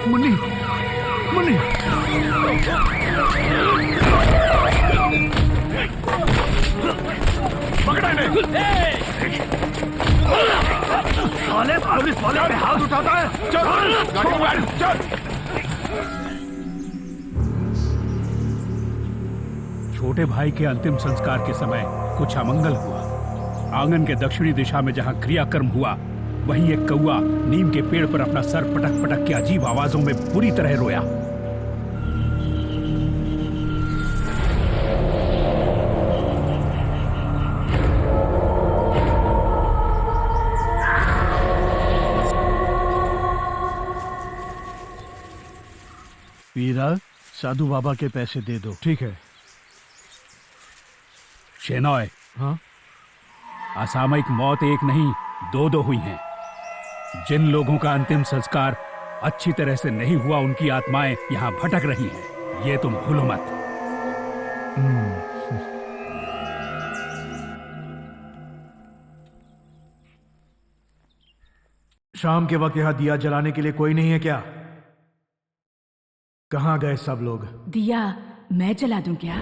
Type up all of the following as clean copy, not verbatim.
मुन्नी, मुन्नी। पकड़ा इन्हें। साले पुलिस वाले पे हाथ उठाता है। चल, गाड़ी में बैठ, चल। छोटे भाई के अंतिम संस्कार के समय कुछ अमंगल हुआ। आंगन के दक्षिणी दिशा में जहां क्रियाकर्म हुआ, वहीं एक कौआ नीम के पेड़ पर अपना सर पटक पटक के अजीब आवाजों में बुरी तरह रोया। वीरा, साधु बाबा के पैसे दे दो। ठीक है। शेनॉय, हाँ? असामयिक मौत एक नहीं, दो हुई हैं। जिन लोगों का अंतिम संस्कार अच्छी तरह से नहीं हुआ, उनकी आत्माएं यहां भटक रही हैं। ये तुम भूलो मत। शाम के वक्त यहाँ दिया जलाने के लिए कोई नहीं है क्या? कहाँ गए सब लोग? दिया मैं जला दूं क्या?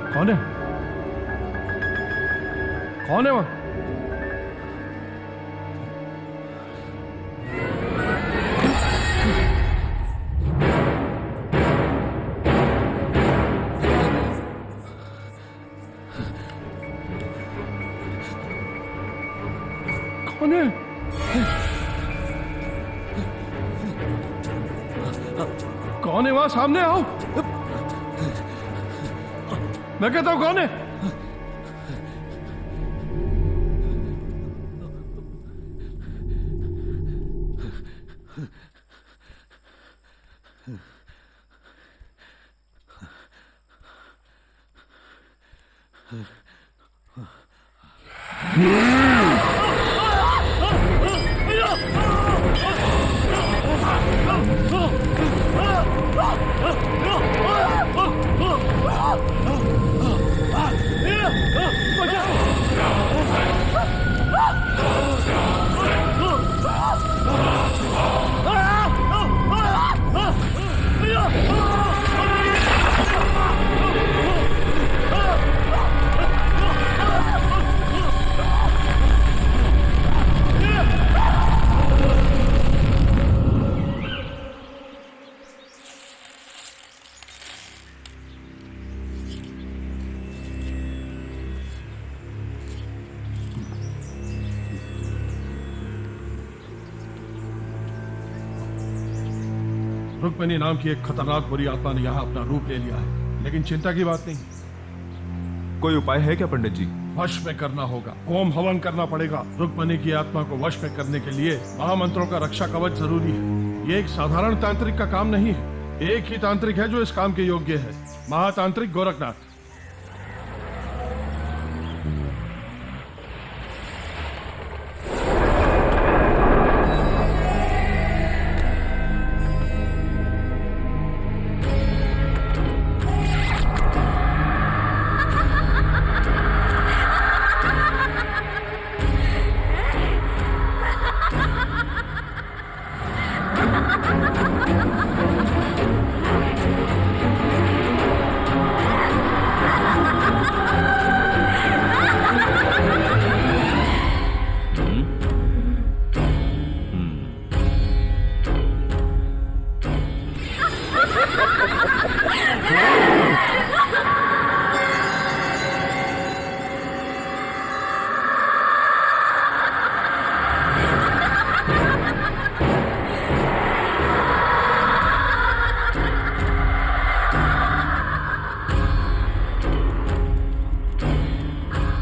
कौन है? कौन है वहां? कौन है? कौन है वहां? सामने आओ। मैं कहता हूं कौन है? रुक्मिणी नाम की एक खतरनाक बुरी आत्मा ने यहाँ अपना रूप ले लिया है, लेकिन चिंता की बात नहीं। कोई उपाय है क्या पंडित जी? वश में करना होगा। होम हवन करना पड़ेगा। रुक्मिणी की आत्मा को वश में करने के लिए महामंत्रों का रक्षा कवच जरूरी है। ये एक साधारण तांत्रिक का काम नहीं है। एक ही तांत्रिक है जो इस काम के योग्य है, महातांत्रिक गोरखनाथ।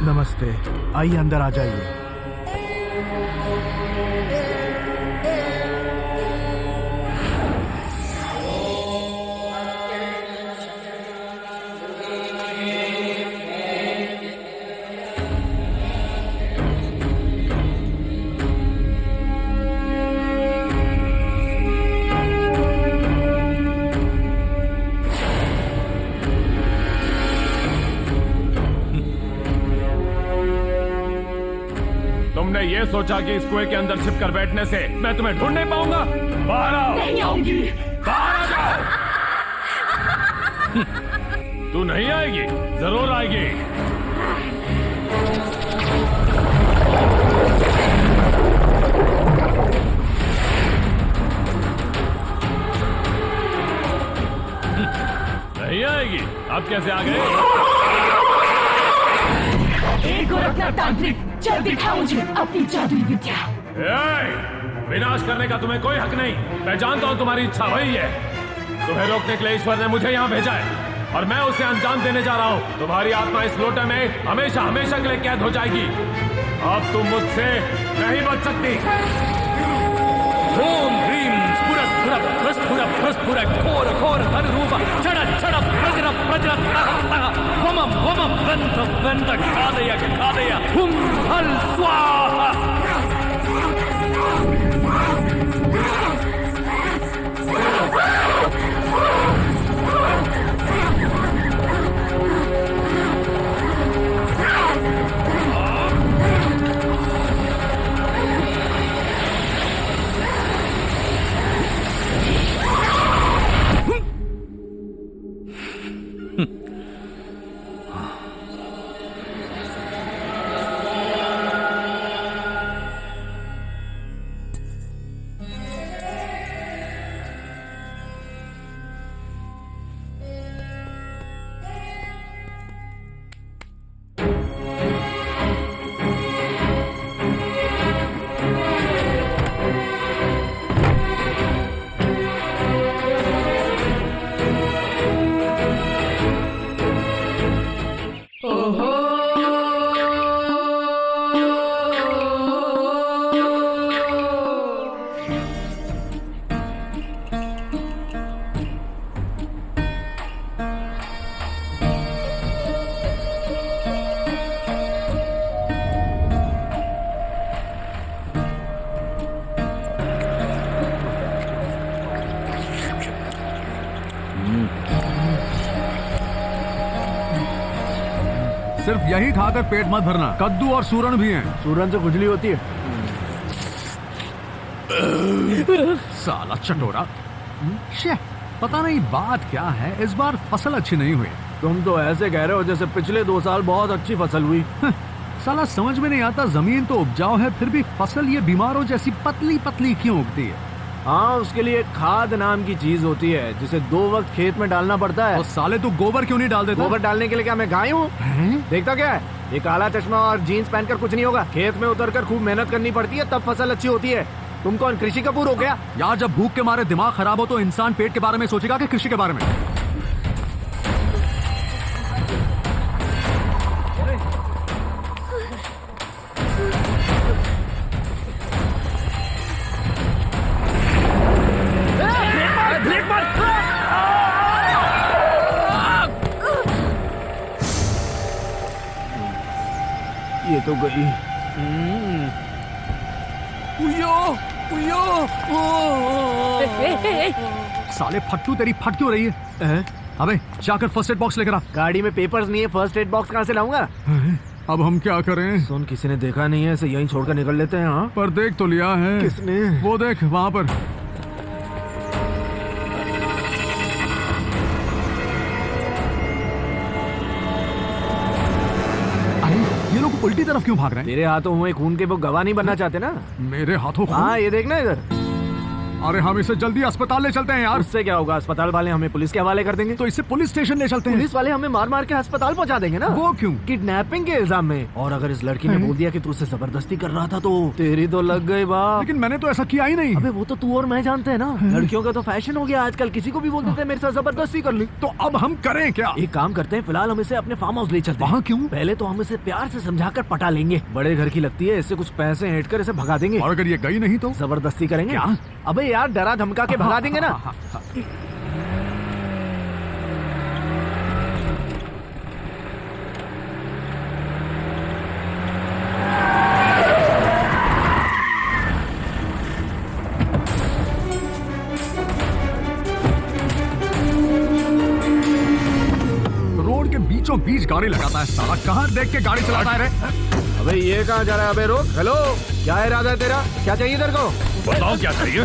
नमस्ते, आइए अंदर आ जाइए। तुमने ये सोचा कि इस कुएं के अंदर छिप कर बैठने से मैं तुम्हें ढूंढ नहीं पाऊंगा? बाहर आओ! नहीं आऊंगी। बाहर आ जाओ! तू नहीं आएगी? जरूर आएगी। नहीं आएगी? अब कैसे आ गए? एक गोरखनाथ तांत्रिक, चल दिखा मुझे अपनी जादुई विद्या। विनाश करने का तुम्हें कोई हक नहीं। मैं जानता हूँ तुम्हारी इच्छा वही है। तुम्हें रोकने के लिए ईश्वर ने मुझे यहाँ भेजा है और मैं उसे अंजाम देने जा रहा हूँ। तुम्हारी आत्मा इस लोटे में हमेशा हमेशा के लिए कैद हो जाएगी। अब तुम मुझसे नहीं बच सकती। ओम ह्रीं स्फुर स्फुर प्रस्फुर प्रस्फुर घोर घोर धनुरूप क्षण क्षण प्रज्र प्रज्र वमम वमम वंत वंत खादय खादय हुम हल स्वाहा। सिर्फ यही खाकर पेट मत भरना, कद्दू और सूरन भी हैं। सूरन से खुजली होती है। साला चटोरा। शे, पता नहीं बात क्या है, इस बार फसल अच्छी नहीं हुई। तुम तो ऐसे कह रहे हो जैसे पिछले 2 साल बहुत अच्छी फसल हुई। साला समझ में नहीं आता, जमीन तो उपजाऊ है फिर भी फसल ये बीमारों जैसी पतली पतली क्यों उगती है? हाँ, उसके लिए खाद नाम की चीज होती है जिसे 2 वक्त खेत में डालना पड़ता है। और साले तू गोबर क्यों नहीं डाल देता? गोबर डालने के लिए क्या मैं गाय हूँ? देखता क्या है, ये काला चश्मा और जीन्स पहनकर कुछ नहीं होगा। खेत में उतरकर खूब मेहनत करनी पड़ती है, तब फसल अच्छी होती है। तुम कौन कृषि कपूर हो गया? यार, जब भूख के मारे दिमाग खराब हो तो इंसान पेट के बारे में सोचेगा कि कृषि के बारे में? ये तो गई। साले फट्टू तेरी फट क्यों रही है? अबे जाकर फर्स्ट एड बॉक्स लेकर आ। गाड़ी में पेपर्स नहीं है, फर्स्ट एड बॉक्स कहाँ से लाऊंगा? अब हम क्या करें? सुन, किसी ने देखा नहीं है, इसे यहीं छोड़कर निकल लेते हैं। हाँ, पर देख तो लिया है। किसने? वो देख वहां पर। अरे ये लोग उल्टी तरफ क्यों भाग रहे हैं? तेरे हाथों हुए खून के वो गवाह नहीं बनना चाहते ना? मेरे हाथों खून? हाँ, ये देखना इधर। अरे हम इसे जल्दी अस्पताल ले चलते हैं यार। उससे क्या होगा? अस्पताल वाले हमें पुलिस के हवाले कर देंगे। तो इसे पुलिस स्टेशन ले चलते हैं। पुलिस वाले हमें मार मार के अस्पताल पहुंचा देंगे ना। वो क्यों? किडनैपिंग के इल्जाम में। और अगर इस लड़की ने बोल दिया कि तू उससे जबरदस्ती कर रहा था तो तेरी तो लग गई बाप। लेकिन मैंने तो ऐसा किया ही नहीं। अबे वो तो तू और मैं जानते हैं ना, लड़कियों का तो फैशन हो गया आजकल, किसी को भी बोल देते हैं मेरे साथ जबरदस्ती कर ली। तो अब हम करें क्या? एक काम करते हैं, फिलहाल हम इसे अपने फार्म हाउस ले चलते हैं। वहाँ क्यों? पहले तो हम इसे प्यार से समझाकर पटा लेंगे। बड़े घर की लगती है, इससे कुछ पैसे ऐंठ कर इसे भगा देंगे। और अगर ये गई नहीं तो? जबरदस्ती करेंगे। क्या? अबे यार, डरा धमका के भगा देंगे ना। रोड के बीचों बीच गाड़ी लगाता है साला। कहाँ देख के गाड़ी चलाता है रे? अबे ये कहाँ जा रहा है? अबे रोक। हेलो, क्या इरादा है तेरा? क्या चाहिए तेरे को? बताओ क्या चाहिए?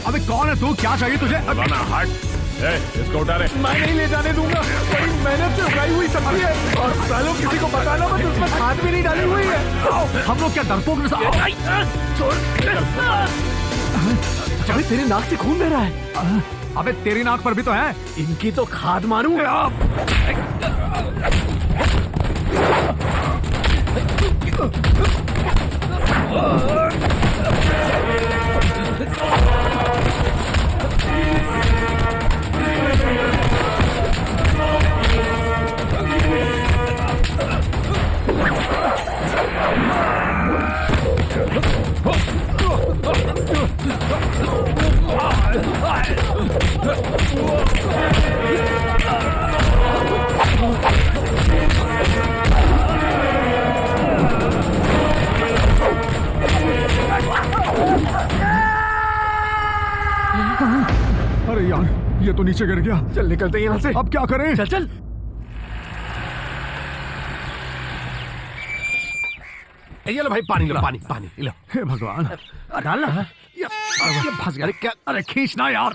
अबे कौन है तू? क्या चाहिए तुझे? ना हट। इसको उतारे। मैं नहीं ले जाने दूंगा। बड़ी मेहनत से उगाई हुई सब्जी है और सालों किसी को बताना मत, उसमें खाद भी नहीं डाली हुई है। हम लोग क्या डरपोक? अबे तेरे नाक से खून बह रहा है। अबे तेरी नाक पर भी तो है। इनकी तो खाद मारूं। अरे यार, ये तो नीचे गिर गया। चल निकलते हैं यहाँ से। अब क्या करें? चल चल। ये लो भाई, पानी लो, पानी पानी लो। हे भगवान, डालना। ये फंस गया। क्या? अरे खींचना यार।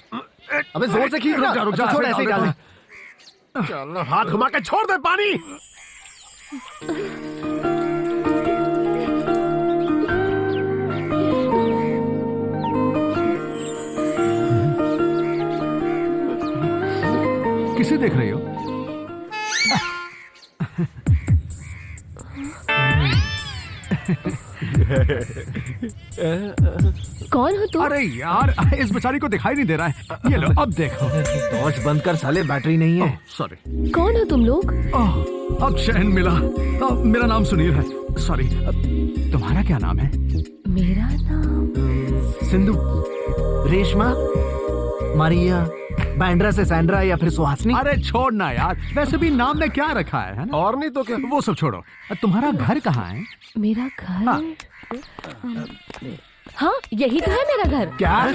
अबे जोर से खींच। रुक जा, रुक जा। छोड़, ऐसे ही डाल। चल हाथ घुमा के छोड़ दे पानी। किसे देख रही हो? कौन हो तुम? अरे यार, इस बेचारी को दिखाई नहीं दे रहा है। ये लो, अब देखो। टॉर्च बंद कर साले, बैटरी नहीं है। सॉरी। कौन हो तुम लोग? अब चैन मिला। मेरा नाम सुनील है। सॉरी, तुम्हारा क्या नाम है? मेरा नाम सिंधु, रेशमा, मारिया, बैंड्रा से सैंड्रा या फिर सुहासनी। अरे छोड़ना यार, वैसे भी नाम में क्या रखा है ना? और नहीं तो क्या? वो सब छोड़ो। तुम्हारा घर कहाँ है? मेरा घर। हाँ, यही तो है मेरा घर। क्या?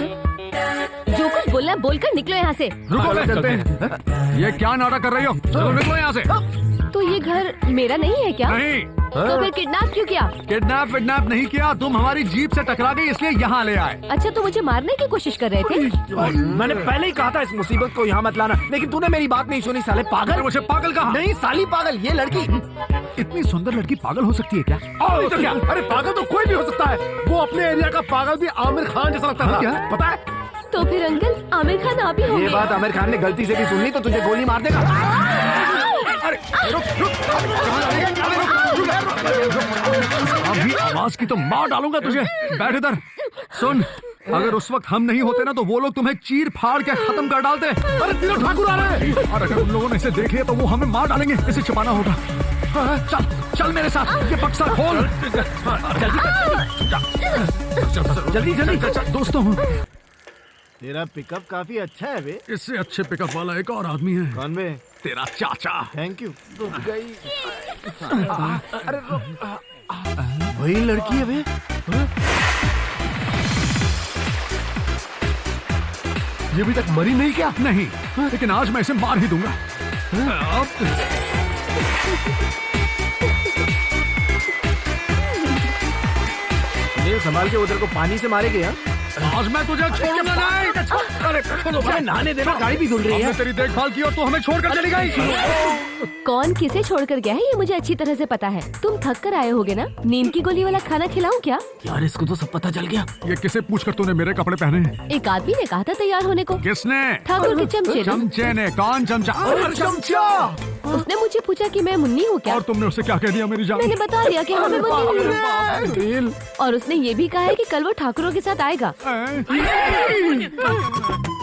जो कुछ बोलना है बोलकर निकलो यहाँ से। रुको, चलते हैं। ये क्या नाटक कर रही हो? चलो निकलो यहाँ से। तो ये घर मेरा नहीं है क्या? नहीं। तो फिर किडनैप क्यों किया? किडनैप नहीं किया, तुम हमारी जीप से टकरा गई इसलिए यहाँ ले आए। अच्छा, तो मुझे मारने की कोशिश कर रहे थे? मैंने पहले ही कहा था इस मुसीबत को यहाँ मत लाना, लेकिन तूने मेरी बात नहीं सुनी साले पागल। मुझे पागल कहा? नहीं साली पागल, ये लड़की। इतनी सुंदर लड़की पागल हो सकती है क्या? नहीं तो क्या? अरे पागल तो कोई भी हो सकता है। वो अपने एरिया का पागल भी आमिर खान जैसा लगता था। क्या? पता है? तो फिर अंकल, आमिर खान आप ही होंगे। ये बात आमिर खान ने गलती से भी सुन ली तो तुझे गोली मार देगा। अरे रुक। अभी आवाज की तो मार डालूंगा तुझे। बैठ इधर। सुन, अगर उस वक्त हम नहीं होते ना तो वो लोग तुम्हें चीर फाड़ के खत्म कर डालते। अरे तीनों ठाकुर आ रहे हैं। और अगर उन लोगों ने इसे देख लिया तो वो हमें मार डालेंगे। इसे छिपाना होगा। चल मेरे साथ। ये बक्सा खोल। जल्दी। दोस्तों, तेरा पिकअप काफी अच्छा है बे। इससे अच्छे पिकअप वाला एक और आदमी है। कौन बे? तेरा चाचा। Thank you. रुक गई। अरे रुक। वही लड़की है बे। ये अभी तक मरी नहीं क्या? नहीं, लेकिन आज मैं इसे मार ही दूंगा। ये संभाल के उधर को पानी से मारेगे यार। आज मैं तुझे छोड़ूंगा नहीं। अरे मुझे नहाने देना, गाड़ी भी धुल रही है। हमने तेरी देखभाल की और तू हमें छोड़कर चली गई। कौन किसे छोड़कर गया है ये मुझे अच्छी तरह से पता है। तुम थक कर आए होगे ना, नींद की गोली वाला खाना खिलाऊं क्या? यार इसको तो सब पता चल गया। ये किसे पूछकर तूने मेरे कपड़े पहने हैं? एक आदमी ने कहा था तैयार होने को। किसने? ठाकुर के चमचे ने। चमचे ने? कौन चमचा? चमचा। उसने मुझे पूछा कि मैं मुन्नी हूँ क्या। और तुमने उसे क्या कह दिया मेरी जान? मैंने बता दिया कि हमें मुन्नी हूँ। और उसने ये भी कहा है कि कल वो ठाकुरों के साथ आएगा।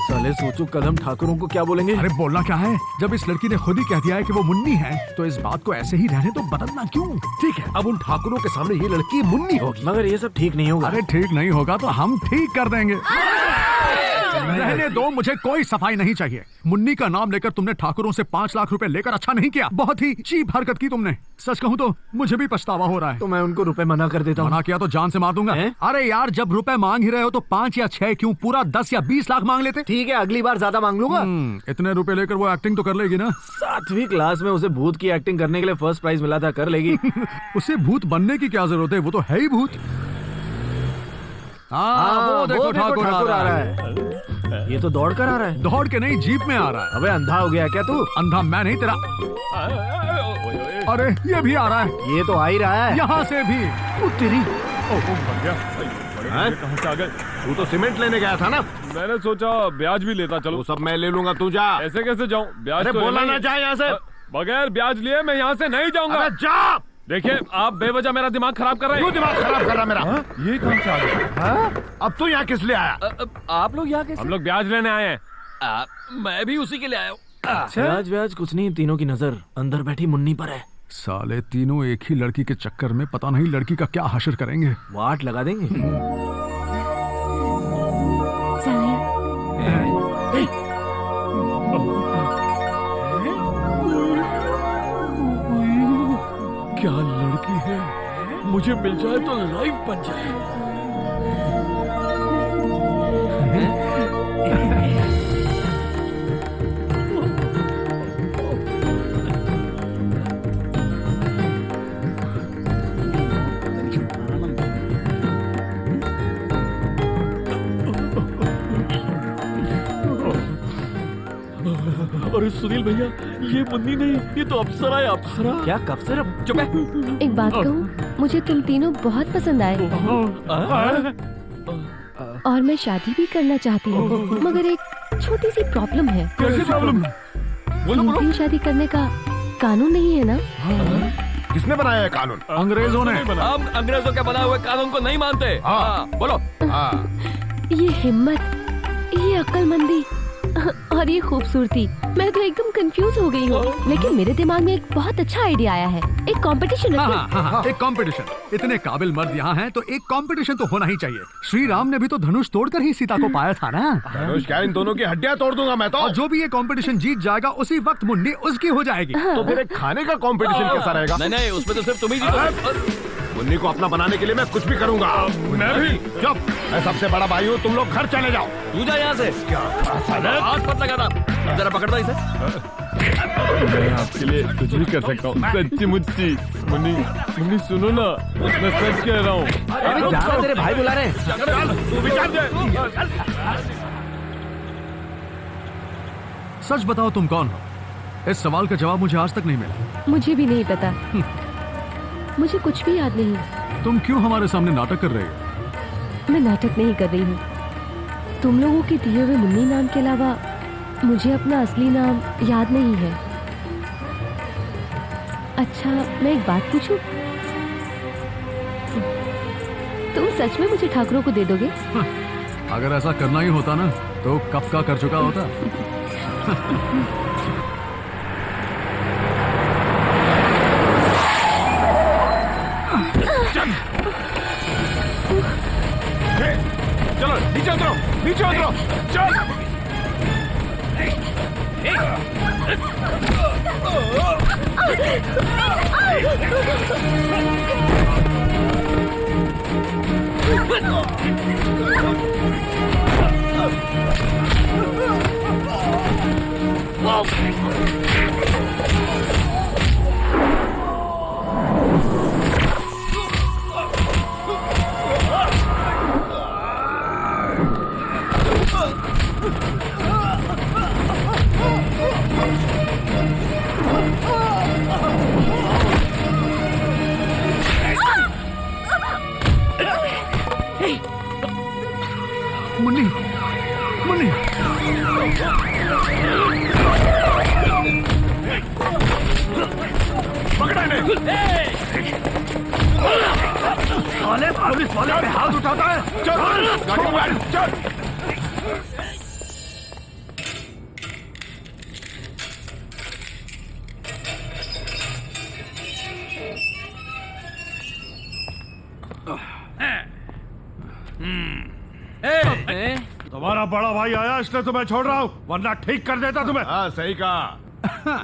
साले सोचो कल हम ठाकुरों को क्या बोलेंगे। अरे बोलना क्या है, जब इस लड़की ने खुद ही कह दिया है कि वो मुन्नी है, तो इस बात को ऐसे ही रहने तो बदलना क्यों? ठीक है, अब उन ठाकुरों के सामने ये लड़की मुन्नी होगी। मगर ये सब ठीक नहीं होगा। अरे ठीक नहीं होगा तो हम ठीक कर देंगे। रहने दो, मुझे कोई सफाई नहीं चाहिए। मुन्नी का नाम लेकर तुमने ठाकुरों से 5 लाख रुपए लेकर अच्छा नहीं किया। बहुत ही चीप हरकत की तुमने। सच कहूँ तो मुझे भी पछतावा हो रहा है। तो मैं उनको रुपए मना कर देता हूँ। मना किया तो जान से मार दूंगा। अरे यार, जब रुपए मांग ही रहे हो तो 5 या 6 क्यों, पूरा 10 या 20 लाख मांग लेते। ठीक है, अगली बार ज्यादा मांग लूंगा। इतने रुपए लेकर वो एक्टिंग तो कर लेगी ना। 7वीं क्लास में उसे भूत की एक्टिंग करने के लिए फर्स्ट प्राइज मिला था, कर लेगी। उसे भूत बनने की क्या जरूरत है, वो तो है ही भूत। वो देखो ठाकुर आ रहा है। ये तो दौड़ कर आ रहा है। दौड़ के नहीं, जीप में आ रहा है। अबे अंधा हो गया क्या तू? अंधा मैं नहीं, तेरा। अरे ये भी आ रहा है। ये तो आ ही रहा है। यहाँ से भी। तेरी कहाँ से आ गए? तू तो सीमेंट लेने गया था ना। मैंने सोचा ब्याज भी लेता चलो। वो सब मैं ले लूंगा, तू जा। ऐसे कैसे जाऊँ? ब्याज तो बोला लेना ना, ही। जा यहाँ से। बगैर ब्याज लिए मैं यहाँ से नहीं जाऊंगा। अबे जा। देखिए, आप बेवजह मेरा दिमाग खराब कर रहे क्यों हैं। दिमाग खराब कर रहा मेरा? ये कहाँ से आ गए? अब तू यहाँ किस लिए आया? आप लोग यहाँ कैसे? हम लोग ब्याज लेने आए हैं। मैं भी उसी के लिए आया हूँ। ब्याज व्याज कुछ नहीं, तीनों की नजर अंदर बैठी मुन्नी पर है। साले तीनों एक ही लड़की के चक्कर में पता नहीं लड़की का क्या हशर करेंगे। वाट लगा देंगे। क्या लड़की है, मुझे मिल जाए तो लाइफ बन जाए। अरे सुनील भैया, ये मुन्नी नहीं, ये तो अप्सरा है, अप्सरा। क्या कब से रब? चुप है। एक बात कहूँ, मुझे तुम तीनों बहुत पसंद आए और मैं शादी भी करना चाहती हूँ, मगर एक छोटी सी प्रॉब्लम है। कैसी प्रॉब्लम? तीन शादी करने का कानून नहीं है ना? किसने बनाया है कानून? अंग्रेजों ने। हम अंग्रेजों के बनाए हुए कानून को नहीं मानते। हाँ, बोलो। ये हिम्मत, ये अक्लमंदी और ये खूबसूरती, मैं तो एकदम कंफ्यूज हो गई हूँ। लेकिन मेरे दिमाग में एक बहुत अच्छा आइडिया आया है। एक कंपटीशन रखें। हाँ, एक कंपटीशन। इतने काबिल मर्द यहाँ हैं तो एक कंपटीशन तो होना ही चाहिए। श्री राम ने भी तो धनुष तोड़कर ही सीता को पाया था ना। धनुष क्या, इन दोनों की हड्डियां तोड़ दूंगा मैं तो। और जो भी ये कंपटीशन जीत जाएगा उसी वक्त मुन्नी उसकी हो जाएगी। तो फिर एक खाने का कंपटीशन कैसा रहेगा? नहीं नहीं, उसमें तो सिर्फ तुम ही जीतोगे। मुन्नी को अपना बनाने के लिए मैं कुछ भी करूंगा। मैं भी। चुप, मैं सबसे बड़ा भाई हूँ, तुम लोग घर चले जाओ। तू जा यहाँ से। क्या हाथ मत लगाना, जरा पकड़ता इसे। मैं आपके लिए कुछ भी कर सकता हूँ, सच्ची मुच्ची। मुन्नी, मुन्नी सुनो ना, मैं सच कह रहा हूँ। अरे जाना, तेरे भाई बुला रहे हैं। तू भी चल जाए। सच बताओ, तुम कौन हो? इस सवाल का जवाब मुझे आज तक नहीं मिला। मुझे भी नहीं पता, मुझे कुछ भी याद नहीं। तुम क्यों हमारे सामने नाटक कर रहे हो? मैं नाटक नहीं कर रही हूँ। तुम लोगों के दिए हुए मुन्नी नाम के अलावा मुझे अपना असली नाम याद नहीं है। अच्छा, मैं एक बात पूछूं? तुम सच में मुझे ठाकुरों को दे दोगे? अगर ऐसा करना ही होता ना तो कब का कर चुका होता। चलो नीचे उतरो, नीचे उतरो, चल। मुन्नी, मुन्नी, पकड़ा इन्हें। साले पुलिस वाले पे हाथ उठाता है। चल, गाड़ी में बैठ, चल। तुम्हारा बड़ा भाई आया इसलिए तुम्हें छोड़ रहा हूँ, वरना ठीक कर देता तुम्हें। हाँ, सही कहा।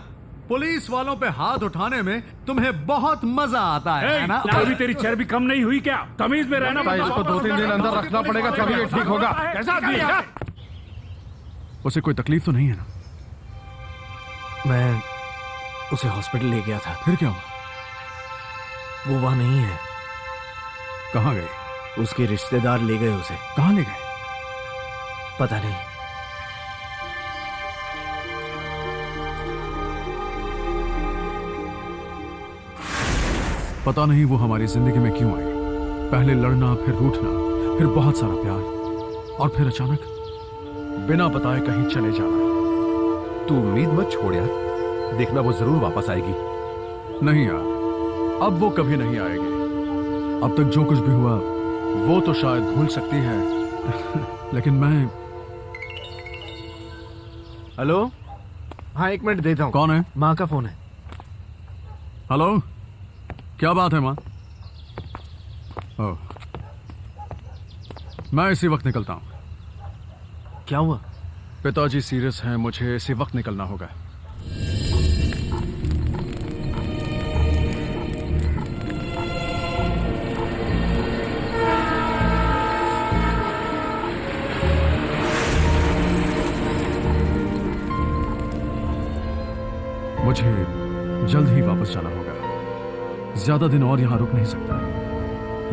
पुलिस वालों पे हाथ उठाने में तुम्हें बहुत मजा आता है ना? अभी तेरी चर्बी कम नहीं हुई क्या? तमीज में रहना। भाई, इसको 2-3 दिन अंदर रखना पड़ेगा, तभी ये ठीक होगा। कैसा आदमी है? उसे कोई तकलीफ तो नहीं है ना? मैं उसे हॉस्पिटल ले गया था। फिर क्या हुआ? वो वहां नहीं है। कहाँ गए? उसके रिश्तेदार ले गए उसे। कहाँ ले गए? पता नहीं। पता नहीं वो हमारी जिंदगी में क्यों आई। पहले लड़ना, फिर रूठना, फिर बहुत सारा प्यार, और फिर अचानक बिना बताए कहीं चले जाना। तू उम्मीद मत छोड़ यार, देखना वो जरूर वापस आएगी। नहीं यार, अब वो कभी नहीं आएगी। अब तक जो कुछ भी हुआ वो तो शायद भूल सकती है लेकिन मैं। हेलो, हाँ 1 मिनट देता हूँ। कौन है? माँ का फोन है। हेलो, क्या बात है माँ? ओह, मैं इसी वक्त निकलता हूँ। क्या हुआ? पिताजी सीरियस हैं, मुझे इसी वक्त निकलना होगा। मुझे जल्द ही वापस जाना होगा। ज्यादा दिन और यहाँ रुक नहीं सकता,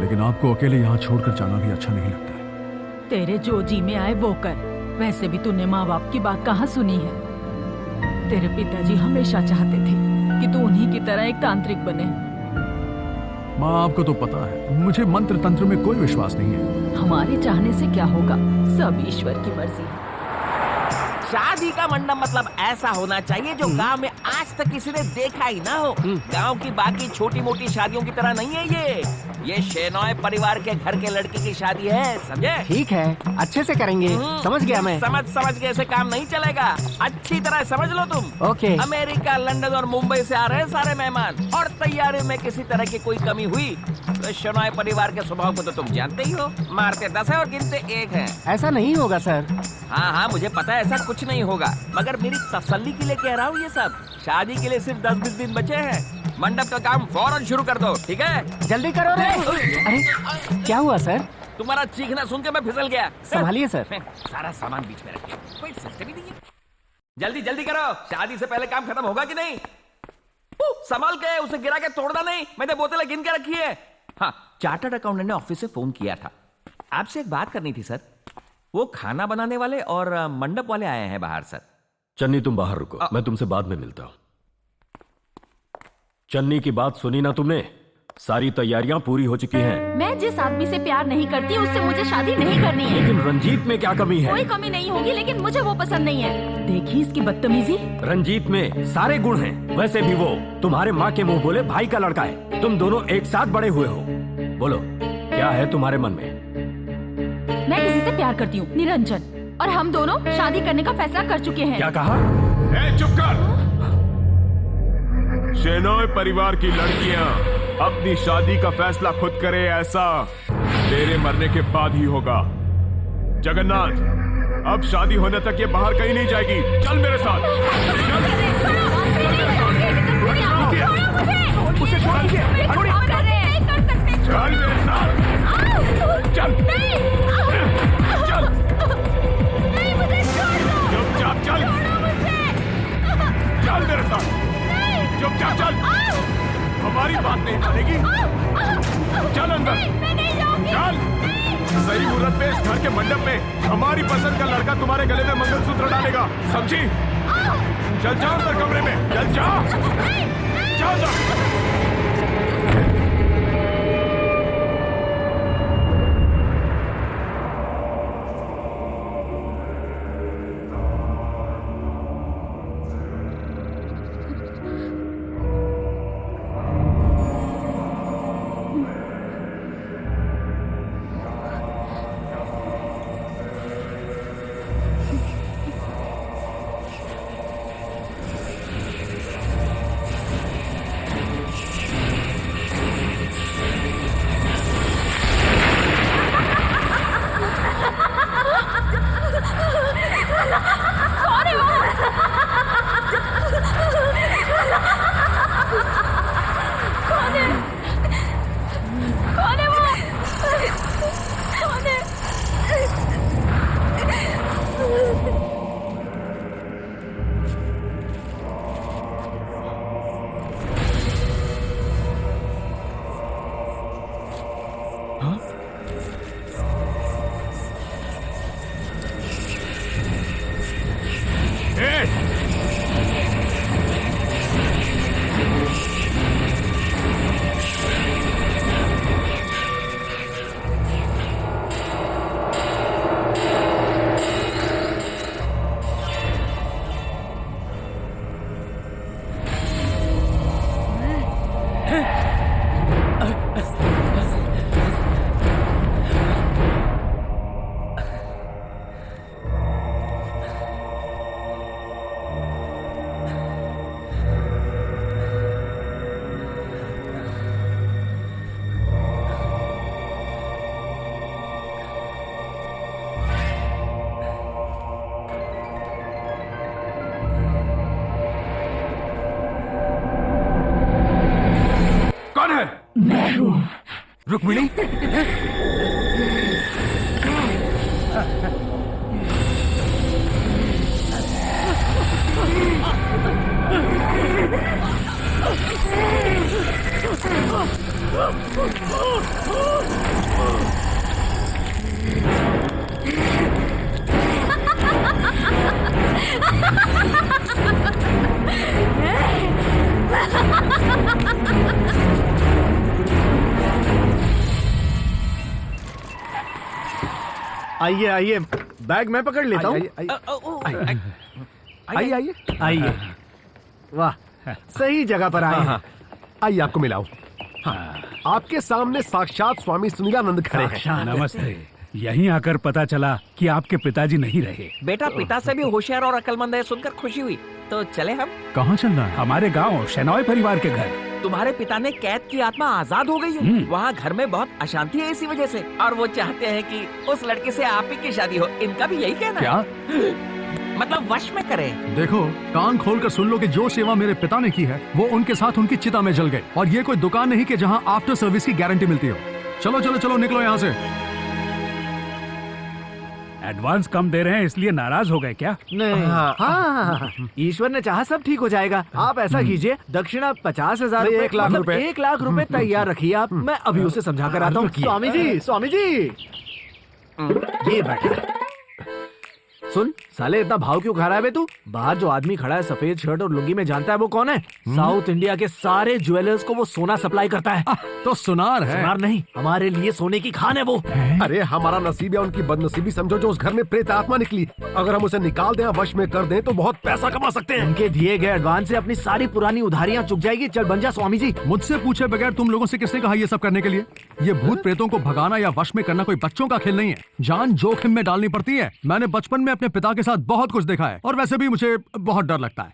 लेकिन आपको अकेले यहाँ छोड़कर जाना भी अच्छा नहीं लगता। तेरे जो जी में आए वो कर। वैसे भी तूने माँ बाप की बात कहाँ सुनी है? तेरे पिताजी हमेशा चाहते थे कि तू उन्हीं की तरह एक तांत्रिक बने। माँ, आपको तो पता है मुझे मंत्र तंत्र में कोई विश्वास नहीं है। हमारे चाहने से क्या होगा, सब ईश्वर की मर्जी है। शादी का मंडप मतलब ऐसा होना चाहिए जो गांव में आज तक किसी ने देखा ही ना हो। गांव की बाकी छोटी मोटी शादियों की तरह नहीं है ये शेनॉय परिवार के घर के लड़के की शादी है, समझे? ठीक है, अच्छे से करेंगे। समझ गया मैं। समझ के ऐसे काम नहीं चलेगा। अच्छी तरह समझ लो तुम। ओके। अमेरिका, लंदन और मुंबई से आ रहे हैं सारे मेहमान, और तैयारी में किसी तरह की कोई कमी हुई तो शेनॉय परिवार के स्वभाव को तो तुम जानते ही हो। मारते 10 है और गिनते 1 है। ऐसा नहीं होगा सर। हाँ, मुझे पता है ऐसा कुछ नहीं होगा, मगर मेरी तसल्ली के लिए कह रहा हूँ ये सब। शादी के लिए सिर्फ 10-20 दिन बचे हैं। मंडप का काम फौरन शुरू कर दो, ठीक है? जल्दी करो रे। अरे क्या हुआ सर? तुम्हारा चीखना सुन के मैं फिसल गया। संभालिए सर। सारा सामान बीच में रखिए, कोई सिस्टम ही नहीं है। जल्दी करो, शादी से पहले काम खत्म होगा कि नहीं? संभाल के, उसे गिरा के तोड़ना नहीं। मैंने बोतलें गिन के रखी है। हाँ, चार्टर्ड अकाउंटेंट ने ऑफिस से फोन किया था। आपसे एक बात करनी थी सर। वो खाना बनाने वाले और मंडप वाले आए हैं बाहर सर। चन्नी तुम बाहर रुको, मैं तुमसे बाद में मिलता हूं। चन्नी की बात सुनी ना तुमने? सारी तैयारियां पूरी हो चुकी हैं। मैं जिस आदमी से प्यार नहीं करती उससे मुझे शादी नहीं करनी है। लेकिन रंजीत में क्या कमी है? कोई कमी नहीं होगी, लेकिन मुझे वो पसंद नहीं है। देखी इसकी बदतमीजी। रंजीत में सारे गुण हैं। वैसे भी वो तुम्हारे माँ के मुंह बोले भाई का लड़का है। तुम दोनों एक साथ बड़े हुए हो। बोलो, क्या है तुम्हारे मन में? मैं किसी से प्यार करती हूँ, निरंजन, और हम दोनों शादी करने का फैसला कर चुके हैं। क्या कहा? चुप कर। शेनॉय परिवार की लड़कियां अपनी शादी का फैसला खुद करे, ऐसा तेरे मरने के बाद ही होगा। जगन्नाथ, अब शादी होने तक ये बाहर कहीं नहीं जाएगी। चल मेरे साथ। उसे छोड़ दीजिए। चल मेरे साथ। चल। चल मेरे साथ, चुपचाप चल। हमारी बात नहीं मानेगी, चल अंदर, चल। सही मुहूर्त पे इस घर के मंडप में हमारी पसंद का लड़का तुम्हारे गले में मंगलसूत्र डालेगा, समझी? चल जाओ अंदर कमरे में, चल जाओ, जाओ जाओ। रुक्मिणी, आइए आइए, बैग मैं पकड़ लेता हूँ। आइए आइए आइए। वाह, सही जगह पर आए हैं। आइए आपको मिलाओ। आपके सामने साक्षात स्वामी सुनीलानंद खड़े हैं। नमस्ते। यहीं आकर पता चला कि आपके पिताजी नहीं रहे। बेटा पिता से भी होशियार और अक्लमंद है सुनकर खुशी हुई। तो चले हम। कहाँ चलना है? हमारे गांव शेनॉय परिवार के घर। तुम्हारे पिता ने कैद की आत्मा आजाद हो गई है। वहाँ घर में बहुत अशांति है इसी वजह से, और वो चाहते हैं कि उस लड़के से आप ही की शादी हो। इनका भी यही कहना क्या? मतलब वश में करें। देखो, कान खोल कर सुन लो कि जो सेवा मेरे पिता ने की है वो उनके साथ उनकी चिता में जल गई। और ये कोई दुकान नहीं कि जहाँ आफ्टर सर्विस की गारंटी मिलती हो। चलो चलो चलो, निकलो यहाँ से। एडवांस कम दे रहे हैं इसलिए नाराज हो गए क्या? नहीं, हाँ, ईश्वर ने चाहा सब ठीक हो जाएगा। आप ऐसा कीजिए, दक्षिणा 50,000, 1 लाख रुपए। 1 लाख रुपए तैयार रखिए आप। मैं अभी उसे समझा कर आता हूँ। स्वामी जी, स्वामी जी, ये बैठा। सुन साले, इतना भाव क्यों खा रहा है बे तू? बाहर जो आदमी खड़ा है सफेद शर्ट और लुंगी में, जानता है वो कौन है? साउथ इंडिया के सारे ज्वेलर्स को वो सोना सप्लाई करता है। तो सुनार है। सुनार नहीं, हमारे लिए सोने की खान है वो। अरे हमारा नसीब या उनकी बदनसीबी समझो जो उस घर में प्रेत आत्मा निकली। अगर हम उसे निकाल दें, वश में कर दें तो बहुत पैसा कमा सकते हैं। उनके दिए गए एडवांस से अपनी सारी पुरानी उधारियां चुक जाएगी। चल बन जा स्वामी जी। मुझसे पूछे बगैर तुम लोगों से किसने कहा ये सब करने के लिए? ये भूत प्रेतों को भगाना या वश में करना कोई बच्चों का खेल नहीं है। जान जोखिम में डालनी पड़ती है। मैंने बचपन में अपने पिता के साथ बहुत कुछ देखा है, और वैसे भी मुझे बहुत डर लगता है।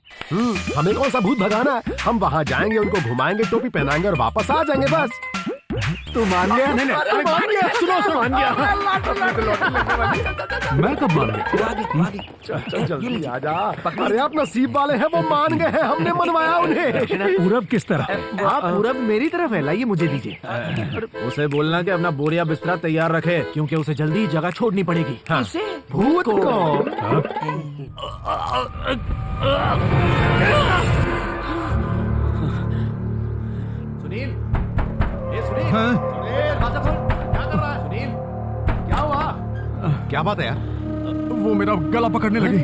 हमें कौन सा भूत भगाना है? हम वहाँ जाएंगे, उनको घुमाएंगे, टोपी पहनाएंगे और वापस आ जाएंगे बस। तू मान गया? नहीं, मान गया। सुनो, मान गया। मैं कब मान गया? चल जल्दी आ जा। अरे आप नसीब वाले हैं, वो मान गए हैं, हमने मनवाया उन्हें। पूरब किस तरफ? आप पूरब मेरी तरफ है, लाइए मुझे दीजिए। उसे बोलना कि अपना बोरिया बिस्तरा तैयार रखे, क्योंकि उसे जल्दी जगह छोड़नी पड़ेगी। भूत को। क्या बात है यार? वो मेरा गला पकड़ने लगी।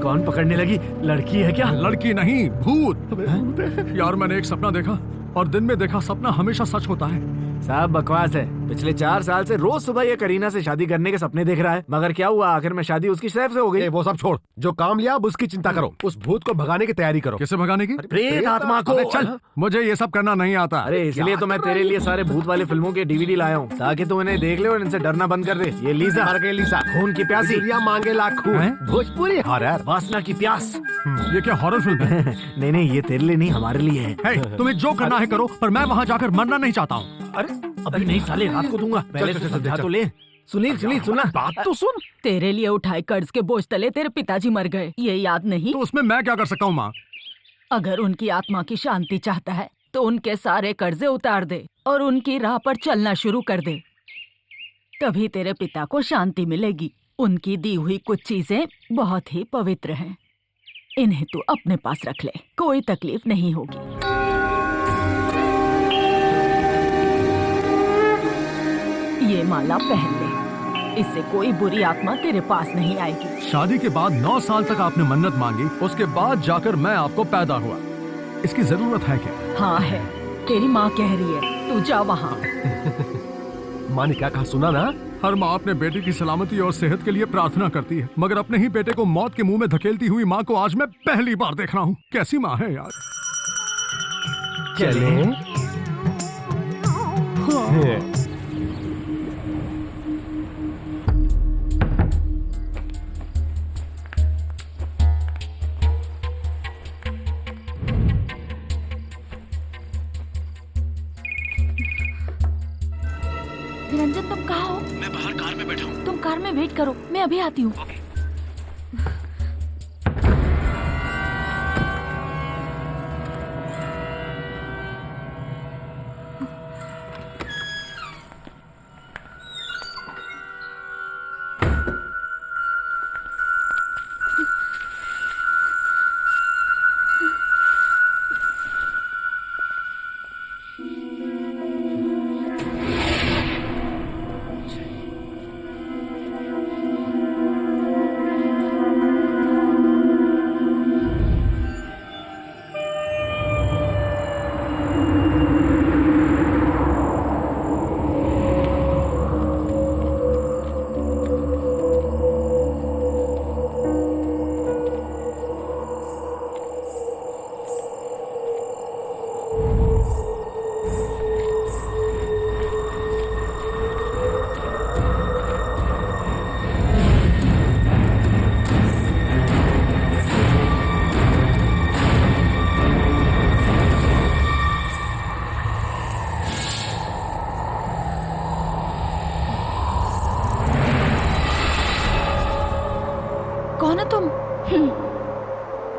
कौन पकड़ने लगी? लड़की है क्या? लड़की नहीं, भूत। यार मैंने एक सपना देखा और दिन में देखा सपना हमेशा सच होता है। साहब बकवास है। पिछले 4 साल से रोज सुबह ये करीना से शादी करने के सपने देख रहा है, मगर क्या हुआ? आखिर में शादी उसकी सैफ से हो गई। वो सब छोड़, जो काम लिया अब उसकी चिंता करो। उस भूत को भगाने की तैयारी करो। किसे भगाने की? प्रेत आत्मा को। अबे चल, मुझे ये सब करना नहीं आता। अरे इसलिए तो मैं तेरे लिए सारे भूत वाले फिल्मों के DVD लाया हूँ, ताकि तू इन्हें देख ले और इनसे डरना बंद कर दे। ये लीजा, मर गई लीसा, खून की प्यासी, बिजलियां मांगे लाख खून, भोजपुरी हॉरर, वासना की प्यास। ये क्या हॉरर फिल्म है? नहीं नहीं, ये तेरे लिए नहीं, हमारे लिए है। हे, तुम्हें जो करना है करो, पर मैं वहाँ जाकर मरना नहीं चाहता हूँ। अरे अभी नहीं साले, रात को दूंगा। पहले से समझा तो ले। सुनील सुनना, बात तो सुन। तेरे लिए उठाए कर्ज के बोझ तले तेरे पिताजी मर गए, ये याद नहीं? तो उसमें मैं क्या कर सकता हूँ माँ? अगर उनकी आत्मा की शांति चाहता है तो उनके सारे कर्जे उतार दे और उनकी राह पर चलना शुरू कर दे, तभी तेरे पिता को शांति मिलेगी। उनकी दी हुई कुछ चीजें बहुत ही पवित्र हैं, इन्हें तू अपने पास रख ले, कोई तकलीफ नहीं होगी। ये माला पहन ले, इससे कोई बुरी आत्मा तेरे पास नहीं आएगी। शादी के बाद 9 साल तक आपने मन्नत मांगी, उसके बाद जाकर मैं आपको पैदा हुआ। इसकी जरूरत है क्या? हाँ है, तेरी माँ कह रही है, तू जा वहाँ। माँ ने क्या कहा सुना ना? हर माँ अपने बेटे की सलामती और सेहत के लिए प्रार्थना करती है, मगर अपने ही बेटे को मौत के मुंह में धकेलती हुई माँ को आज मैं पहली बार देख रहा हूँ। कैसी माँ है यार। चलें? निरंजन तुम कहाँ हो? मैं बाहर कार में बैठा हूँ। तुम कार में वेट करो, मैं अभी आती हूँ। कौन हो तुम?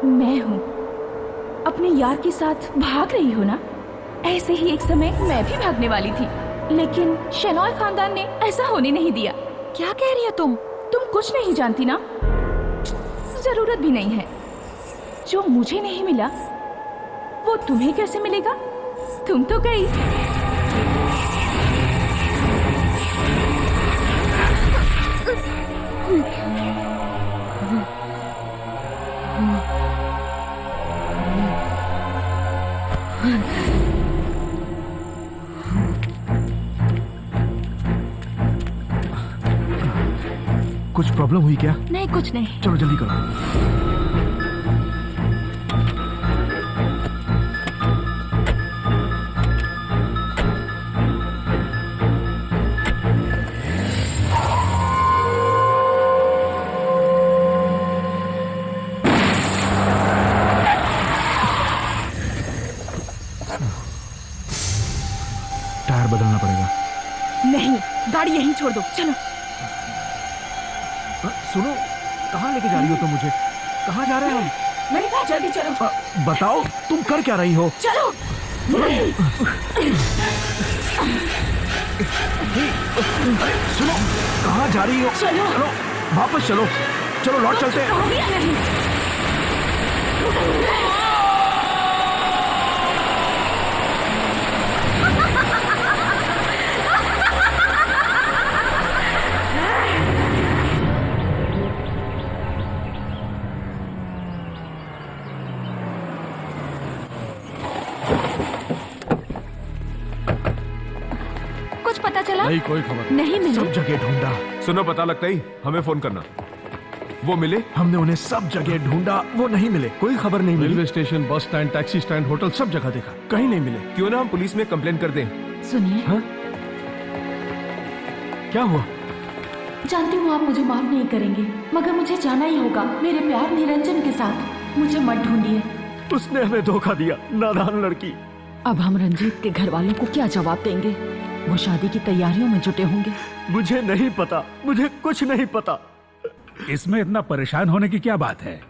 मैं हूँ। अपने यार के साथ भाग रही हो ना? ऐसे ही एक समय मैं भी भागने वाली थी, लेकिन शेनॉय खानदान ने ऐसा होने नहीं दिया। क्या कह रही हो तुम? तुम कुछ नहीं जानती ना? जरूरत भी नहीं है। जो मुझे नहीं मिला वो तुम्हें कैसे मिलेगा? तुम तो गई। कुछ प्रॉब्लम हुई क्या? नहीं कुछ नहीं। चलो जल्दी करो। टायर बदलना पड़ेगा। नहीं, गाड़ी यहीं छोड़ दो, चलो। सुनो, कहाँ लेके जा रही हो तुम मुझे? कहाँ जा रहे हैं हम? मैंने कहा जल्दी चलो। बताओ तुम कर क्या रही हो? चलो। सुनो, कहाँ जा रही हो? चलो। चलो वापस चलो, चलो लौट चलते हैं। हो गया नहीं। मिला? नहीं, कोई खबर नहीं मिला। सब जगह ढूंढा, सुनो, पता लगता ही हमें फोन करना। वो मिले? हमने उन्हें सब जगह ढूंढा, वो नहीं मिले, कोई खबर नहीं मिली। Railway station, bus stand, taxi stand, hotel, सब जगह देखा, कहीं नहीं मिले। क्यों ना हम पुलिस में कंप्लेन कर दें? सुनिए, क्या हुआ? जानती हूँ आप मुझे माफ नहीं करेंगे, मगर मुझे जाना ही होगा मेरे प्यार निरंजन के साथ। मुझे मत ढूंढिए। उसने हमें धोखा दिया, नादान लड़की। अब हम रंजीत के घर वालों को क्या जवाब देंगे? वो शादी की तैयारियों में जुटे होंगे। मुझे नहीं पता, मुझे कुछ नहीं पता। इसमें इतना परेशान होने की क्या बात है?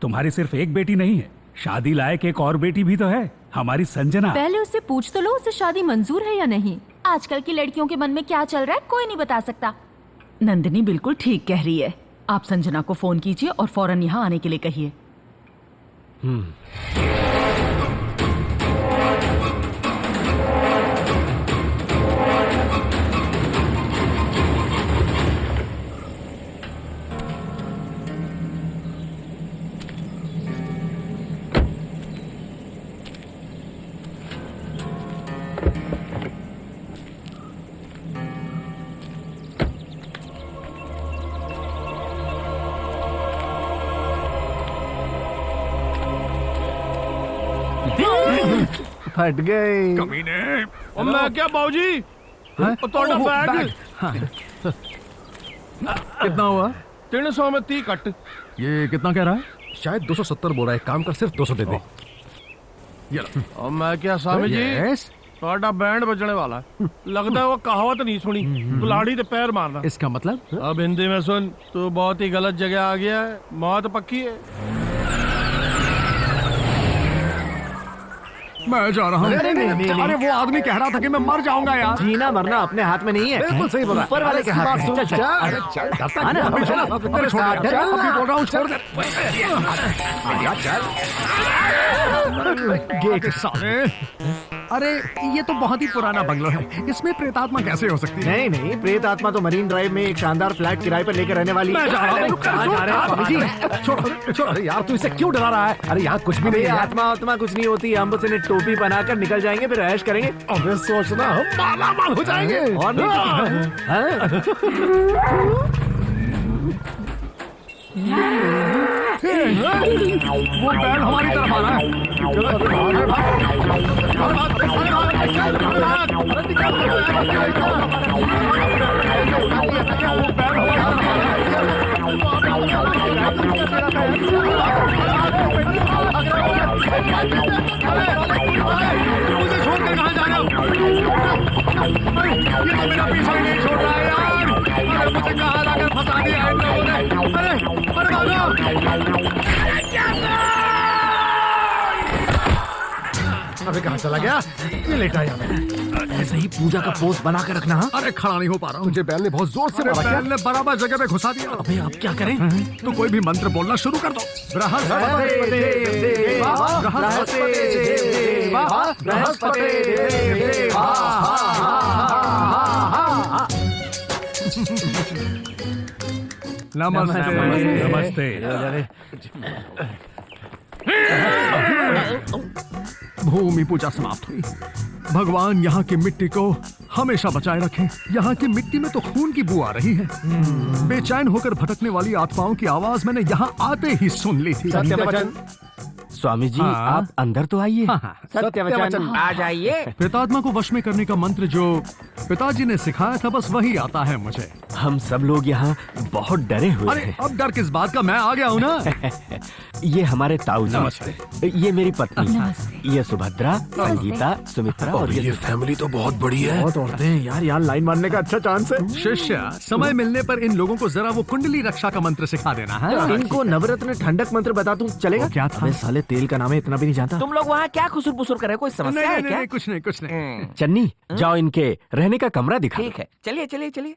तुम्हारी सिर्फ एक बेटी नहीं है, शादी लायक एक और बेटी भी तो है, हमारी संजना। पहले उससे पूछ तो लो, उसे शादी मंजूर है या नहीं। आजकल की लड़कियों के मन में क्या चल रहा है कोई नहीं बता सकता। नंदिनी बिल्कुल ठीक कह रही है। आप संजना को फोन कीजिए और फौरन यहाँ आने के लिए कहिए। फट गए। कमीने। और मैं क्या बाबूजी, थोड़ा बैग कितना हुआ? 300 में 30 कट। ये कितना कह रहा है? शायद 270 बोल रहा है। काम कर, सिर्फ 200 दे दे। ये लो। और मैं क्या स्वामी जी, यस। थोड़ा बैंड बजने वाला है। लगता है वो कहावत नहीं सुनी, कुल्हाड़ी ते पैर मारना। इसका मतलब? अब हिंदी में सुन, तू बहुत ही गलत जगह आ गया है, मौत पक्की है। मैं जा रहा हूँ। अरे वो आदमी कह रहा था कि मैं मर जाऊंगा यार। जीना मरना अपने हाथ में नहीं है। बिल्कुल सही बोला। ऊपर वाले के हाथ में। चल चल। अरे चल, डरता आना, क्यों? अभी चल, चल, अभी तेरे साथ चल। अभी बोल रहा हूँ, छोड़ दे। गेट साले। अरे ये तो बहुत ही पुराना बंगलो है, इसमें प्रेतात्मा कैसे हो सकती है? नहीं नहीं, प्रेत आत्मा तो मरीन ड्राइव में एक शानदार फ्लैट किराए पर लेकर रहने वाली है। मैं जा रहा हूँ। कहाँ जा रहे हैं स्वामी जी? छोड़ छोड़। अरे यार, तू इसे क्यों डरा रहा है? अरे यहाँ कुछ भी नहीं है। आत्मा आत्मा कुछ नहीं होती, हम बस इन्हें टोपी बनाकर निकल जाएंगे, फिर ऐश करेंगे। अबे सोचना, हम मालामाल हो जाएंगे। और नहीं तो वो बैल हमारी तरफ आ रहा है। मुझे छोड़कर कहाँ जा रहे हो? ये तो मेरा पीछा ही नहीं छोड़ रहा है यार। अरे मुझे कहाँ लाकर फंसा दिया है इन लोगों ने। अरे भागो। अबे कहाँ चला गया? ये लेटा यहाँ में। ऐसे ही पूजा का पोस्ट बना कर रखना। हाँ? अरे खड़ा नहीं हो पा रहा हूँ। तुझे बैल ने बहुत जोर से मारा क्या? बैल ने बराबर जगह पे घुसा दिया। अबे अब क्या करें? तो कोई भी मंत्र बोलना शुरू कर दो। नमस्ते। नमस्ते। भूमि पूजा समाप्त हुई। भगवान यहाँ की मिट्टी को हमेशा बचाए रखें। यहाँ की मिट्टी में तो खून की बू आ रही है। बेचैन होकर भटकने वाली आत्माओं की आवाज मैंने यहाँ आते ही सुन ली थी। सत्यवचन। स्वामी जी, हाँ। आप अंदर तो आइए। सत्यवचन। आ जाइए। प्रेतात्मा को वश में करने का मंत्र जो पिताजी ने सिखाया था, बस वही आता है मुझे। हम सब लोग यहाँ बहुत डरे हुए अरे हैं। अब डर किस बात का, मैं आ गया हूँ ना। ये हमारे ताऊ जी। नमस्ते। ये मेरी पत्नी। ये सुभद्रा, संगीता, सुमित्रा और ये फैमिली तो बहुत बड़ी है। बहुत औरतें हैं यार, यहाँ लाइन मारने का अच्छा चांस है। शिष्य, समय मिलने पर इन लोगों को जरा वो कुंडली रक्षा का मंत्र सिखा देना है। इनको नवरत्न ठंडक मंत्र बता दूं चलेगा? वो क्या था? अबे साले तेल का नाम है, इतना भी नहीं जानता। तुम लोग वहाँ क्या खुसुर पुसुर कर रहे हो? कोई समस्या है क्या? नहीं, कुछ नहीं, कुछ नहीं। चन्नी, जाओ इनके रहने का कमरा दिखा। ठीक है, चलिए चलिए चलिए।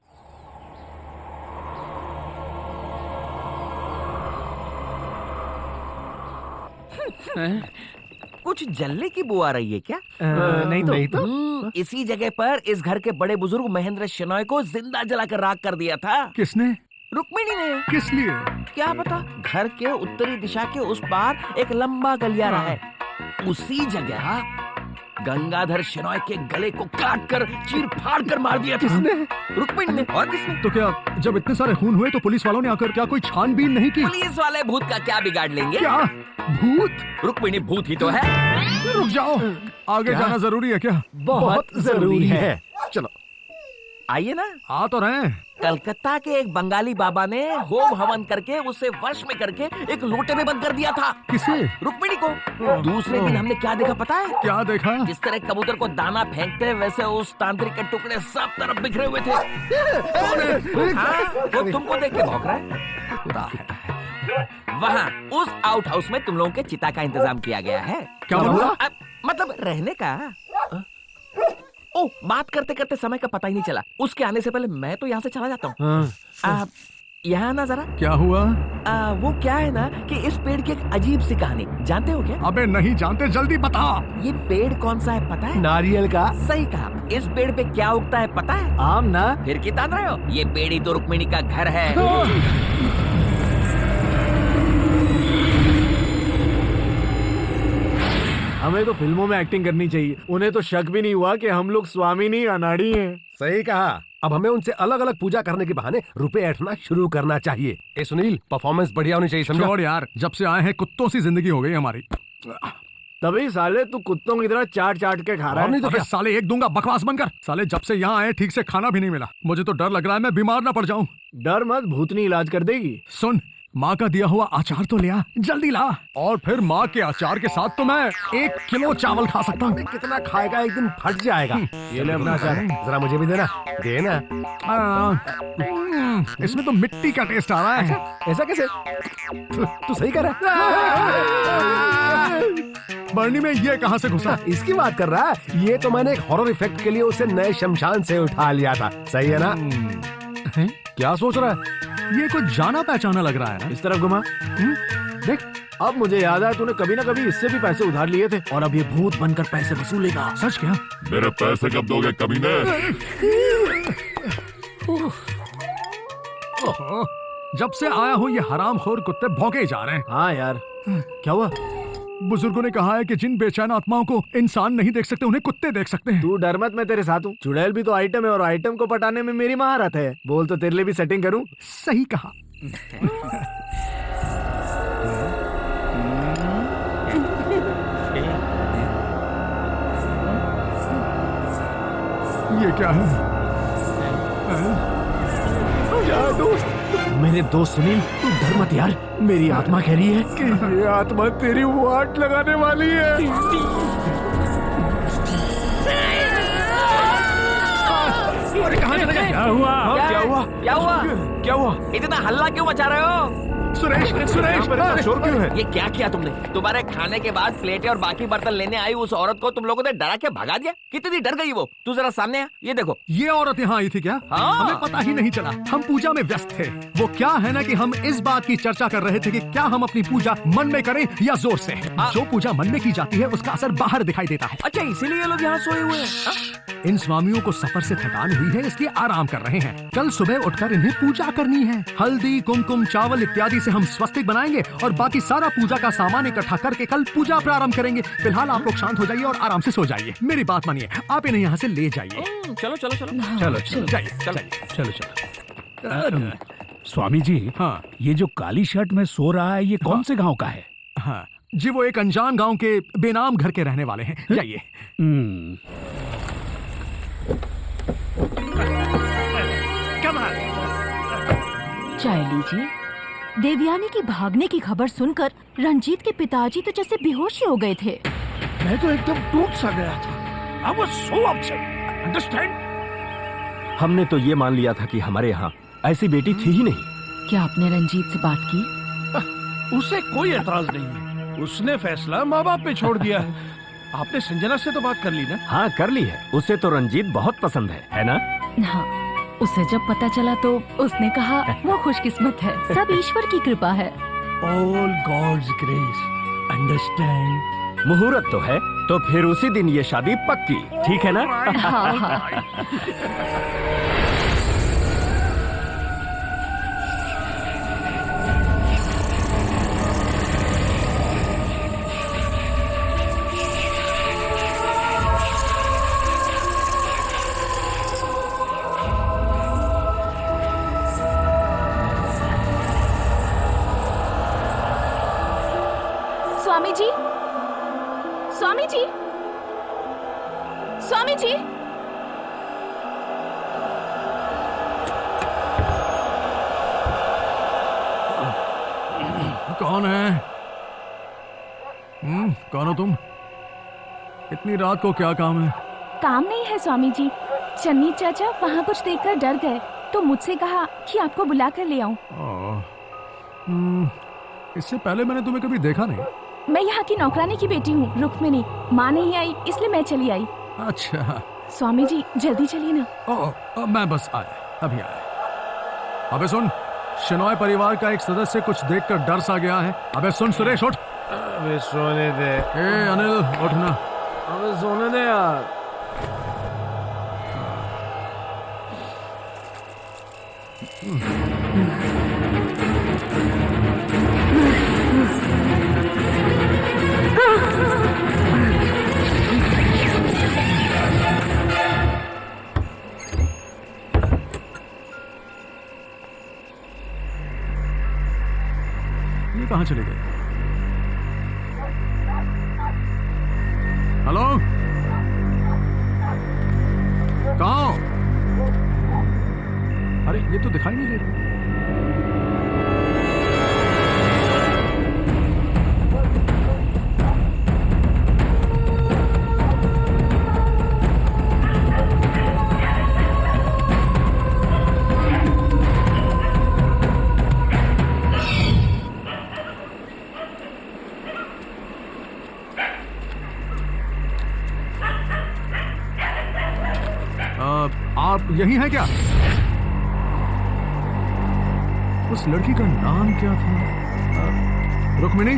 कुछ जलने की बू आ रही है क्या? नहीं तो। इसी जगह पर इस घर के बड़े बुजुर्ग महेंद्र शेनॉय को जिंदा जलाकर राख कर दिया था। किसने? रुक्मिणी ने। किस लिए? क्या पता। घर के उत्तरी दिशा के उस पार एक लंबा गलियारा है, उसी जगह गंगाधर शेनॉय के गले को काट कर चीर फाड़ कर मार दिया। किसने? रुक्मिणी ने। और किसने? तो क्या जब इतने सारे खून हुए तो पुलिस वालों ने आकर क्या कोई छानबीन नहीं की? पुलिस वाले भूत का क्या बिगाड़ लेंगे? क्या भूत? रुक्मिणी भूत ही तो है। रुक जाओ, आगे जाना जरूरी है क्या? बहुत जरूरी है। चलो आइए ना। आ तो रहे हैं। कलकत्ता के एक बंगाली बाबा ने होम हवन करके उसे वश में करके एक लोटे में बंद कर दिया था। किसे? रुक्मिणी को। दूसरे दिन हमने क्या देखा पता है? क्या देखा? जिस तरह कबूतर को दाना फेंकते वैसे उस तांत्रिक के टुकड़े सब तरफ बिखरे हुए थे। हाँ, वो तुमको देख के भौंक रहा है। वहाँ उस आउट हाउस में तुम लोगों के चिता का इंतजाम किया गया है। क्या बोला? मतलब रहने का। ओह, बात करते करते समय का पता ही नहीं चला। उसके आने से पहले मैं तो यहाँ से चला जाता हूँ। यहाँ ना जरा। क्या हुआ? वो क्या है ना कि इस पेड़ की एक अजीब सी कहानी जानते हो क्या? अबे नहीं जानते, जल्दी बता। ये पेड़ कौन सा है पता है? नारियल का। सही कहा। इस पेड़ पे क्या उगता है पता है? आम ना। फिर की तान रहे हो? ये पेड़ ही तो रुक्मिणी का घर है। हमें तो फिल्मों में एक्टिंग करनी चाहिए। उन्हें तो शक भी नहीं हुआ कि हम लोग स्वामिनी अनाड़ी हैं। सही कहा। अब हमें उनसे अलग अलग पूजा करने के बहाने रुपए ऐंठना शुरू करना चाहिए। ए सुनील, परफॉर्मेंस बढ़िया होनी चाहिए, समझा? छोड़ यार, जब से आए हैं कुत्तों सी जिंदगी हो गई हमारी। तभी साले तू कुत्तों की तरह चाट चाट के खा रहा है। नहीं तो क्या? साले एक दूंगा, बकवास बनकर। साले जब से यहाँ आए ठीक से खाना भी नहीं मिला। मुझे तो डर लग रहा है मैं बीमार ना पड़ जाऊं। डर मत, भूतनी इलाज कर देगी। सुन, माँ का दिया हुआ अचार तो ले आ, जल्दी ला। और फिर माँ के अचार के साथ तो मैं 1 किलो चावल खा सकता हूँ। कितना खाएगा, एक दिन फट जाएगा। ये ले अपना अचार, जरा मुझे भी देना। देना। इसमें तो मिट्टी का टेस्ट आ रहा है। ऐसा कैसे? तू सही कर रहा है। बर्नी में ये कहाँ से घुसा? इसकी बात कर रहा है? ये तो मैंने एक हॉरर इफेक्ट के लिए उसे नए शमशान से उठा लिया था। सही है ना? क्या सोच रहा है? ये कुछ जाना पहचाना लग रहा है ना? इस तरफ घुमा। देख, अब मुझे याद है तूने कभी ना कभी इससे भी पैसे उधार लिए थे और अब ये भूत बनकर पैसे वसूलेगा। सच क्या? मेरे पैसे कब दोगे कमीने? जब से आया हूँ ये हरामखोर कुत्ते भौंके जा रहे हैं। हाँ यार, क्या हुआ? बुजुर्गों ने कहा है कि जिन बेचैन आत्माओं को इंसान नहीं देख सकते उन्हें कुत्ते देख सकते हैं। तू डर मत, मैं तेरे साथ हूँ। चुड़ैल भी तो आइटम है और आइटम को पटाने में मेरी महारत है। बोल तो तेरे लिए भी सेटिंग करूँ? सही कहा। ये क्या है? दोस्त, मेरे दोस्त सुनील, तू डर मत यार। मेरी आत्मा कह रही है कि ये आत्मा तेरी वाट लगाने वाली है। कहाँ चले गए? क्या हुआ? क्या हुआ? क्या हुआ? क्या हुआ? इतना हल्ला क्यों मचा रहे हो? सुरेश, सुरेश, शोर क्यों है? ये क्या किया तुमने? तुम्हारे खाने के बाद प्लेटें और बाकी बर्तन लेने आई उस औरत को तुम लोगों ने डरा के भगा दिया। कितनी डर गई वो। तू जरा सामने आ, ये देखो। ये औरत यहाँ आई थी क्या? हाँ। हमें पता ही नहीं चला। हम पूजा में व्यस्त थे। वो क्या है ना कि हम इस बात की चर्चा कर रहे थे कि क्या हम अपनी पूजा मन में करें या जोर से। जो पूजा मन में की जाती है उसका असर बाहर दिखाई देता है। अच्छा, इसीलिए लोग यहाँ सोए हुए हैं। इन स्वामियों को सफर से थकान हुई है, इसलिए आराम कर रहे हैं। कल सुबह उठकर इन्हें पूजा करनी है। हल्दी, कुमकुम, चावल इत्यादि से हम स्वस्तिक बनाएंगे और बाकी सारा पूजा का सामान इकट्ठा करके कल पूजा प्रारंभ करेंगे। फिलहाल आप लोग शांत हो जाइए और आराम से सो जाइए। मेरी बात मानिए, आप इन्हें यहाँ से ले जाइए। चलो चलो चलो चलो चलो जाइए, चलो चलो। स्वामी जी, हाँ, ये जो काली शर्ट में सो रहा है ये कौन से गांव का है? हाँ जी, वो एक अनजान गांव के बेनाम घर के रहने वाले हैं। जाइए। चाय लीजिए। देवयानी की भागने की खबर सुनकर रंजीत के पिताजी तो जैसे बेहोश ही हो गए थे। मैं तो एकदम टूट सा गया था। I was so upset. Understand? हमने तो ये मान लिया था कि हमारे यहाँ ऐसी बेटी थी ही नहीं। क्या आपने रंजीत से बात की? उसे कोई एतराज नहीं है। उसने फैसला माँ बाप पे छोड़ दिया है। आपने संजना से तो बात कर ली ना? हाँ, कर ली है। उसे तो रंजीत बहुत पसंद है ना? हाँ, उसे जब पता चला तो उसने कहा वो खुशकिस्मत है, सब ईश्वर की कृपा है। All God's grace. Understand? मुहूर्त तो है, तो फिर उसी दिन ये शादी पक्की, ठीक है ना? हाँ हाँ। स्वामी जी, स्वामी जी। कौन है? कौन हो तुम? इतनी रात को क्या काम है? काम नहीं है स्वामी जी, चन्नी चाचा वहाँ कुछ देखकर डर गए तो मुझसे कहा कि आपको बुला कर ले आऊं। इससे पहले मैंने तुम्हें कभी देखा नहीं। मैं यहाँ की नौकरानी की बेटी हूँ रुक्मिणी। माँ नहीं आई इसलिए मैं चली आई। अच्छा स्वामी जी जल्दी चलिए ना। मैं बस आया, अभी आया। अबे सुन, शेनॉय परिवार का एक सदस्य कुछ देखकर डर सा गया है। अबे सुन सुरेश, उठ। अबे सोने दे। ए अनिल, उठना। अबे सोने दे यार। ये कहाँ चले गए? हेलो, कहाँ हो? अरे ये तो दिखाई नहीं दे रहा। आप यही हैं क्या? उस लड़की का नाम क्या था? रुक्मिणी?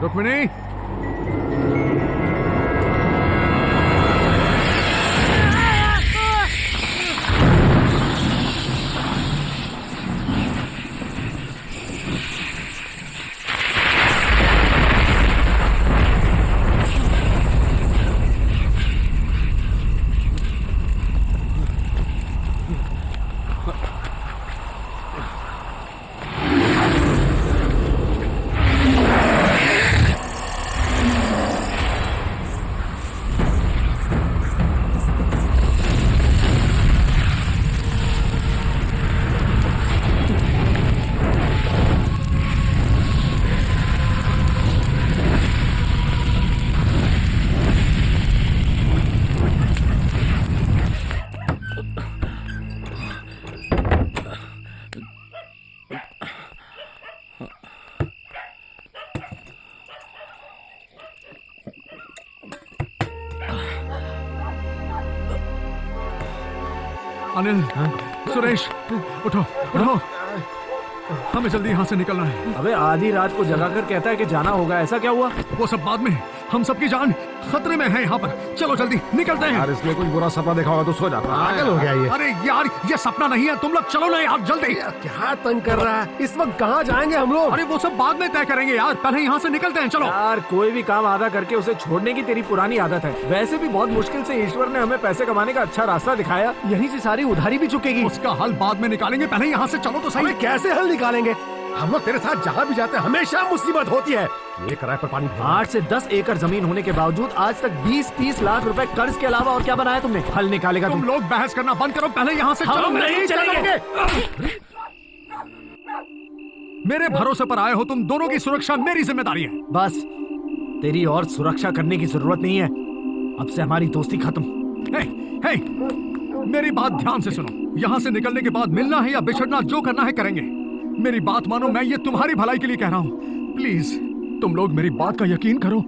रुक्मिणी? अनिल, सुरेश, उठो उठो, हमें जल्दी यहाँ से निकलना है। अबे आधी रात को जगाकर कहता है कि जाना होगा, ऐसा क्या हुआ? वो सब बाद में, हम सबकी जान खतरे में है यहाँ पर। चलो जल्दी निकलते हैं। यार इसमें कुछ बुरा सपना देखा होगा तो सो जा। पागल हो गया ये। अरे यार ये सपना नहीं है, तुम लोग चलो ना यार जल्दी। क्या तंग कर रहा है? इस वक्त कहाँ जाएंगे हम लोग? अरे वो सब बाद में तय करेंगे यार, पहले यहाँ से निकलते हैं। चलो यार कोई भी काम आधा करके उसे छोड़ने की तेरी पुरानी आदत है। वैसे भी बहुत मुश्किल से ईश्वर ने हमें पैसे कमाने का अच्छा रास्ता दिखाया, यहीं से सारी उधारी भी चुकेगी। उसका हल बाद में निकालेंगे, पहले यहाँ से चलो तो सही। हमें कैसे हल निकालेंगे? हम लोग तेरे साथ जहाँ भी जाते हैं हमेशा मुसीबत होती है। ये किराए पर पानी 8 से 10 एकड़ जमीन होने के बावजूद आज तक 20-30 लाख रुपए कर्ज के अलावा और क्या बनाया तुमने? हल निकालेगा तुम लोग बहस करना बंद करो, पहले यहाँ से चलो। हम नहीं चलेंगे। मेरे भरोसे पर आए हो तुम, दोनों की सुरक्षा मेरी जिम्मेदारी है। बस तेरी और सुरक्षा करने की जरूरत नहीं है, अब से हमारी दोस्ती खत्म। हे, मेरी बात ध्यान से सुनो। यहाँ से निकलने के बाद मिलना है या बिछड़ना, जो करना है करेंगे। मेरी बात मानो, मैं ये तुम्हारी भलाई के लिए कह रहा हूँ। प्लीज तुम लोग मेरी बात का यकीन करो।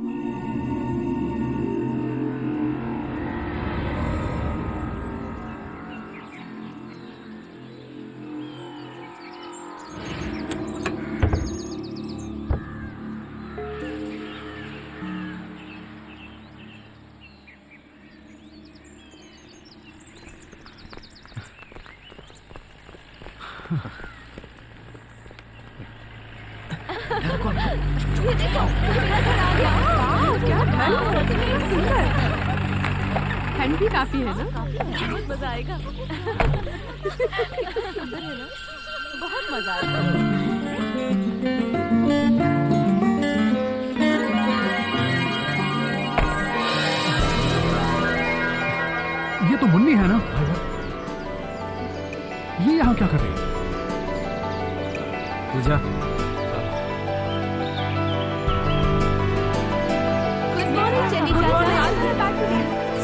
ये देखो, क्या सुंदर। ठंड भी काफी है ना? बहुत मजा आएगा। सुंदर है ना? बहुत मजा आएगा। ये तो मुन्नी है ना? ये यहाँ क्या कर रही है? पूजा, गुड मॉर्निंग जेनी चाचा।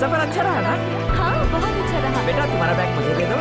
सफर अच्छा रहा ना? हाँ, बहुत अच्छा रहा। बेटा तुम्हारा बैग मुझे दे दो।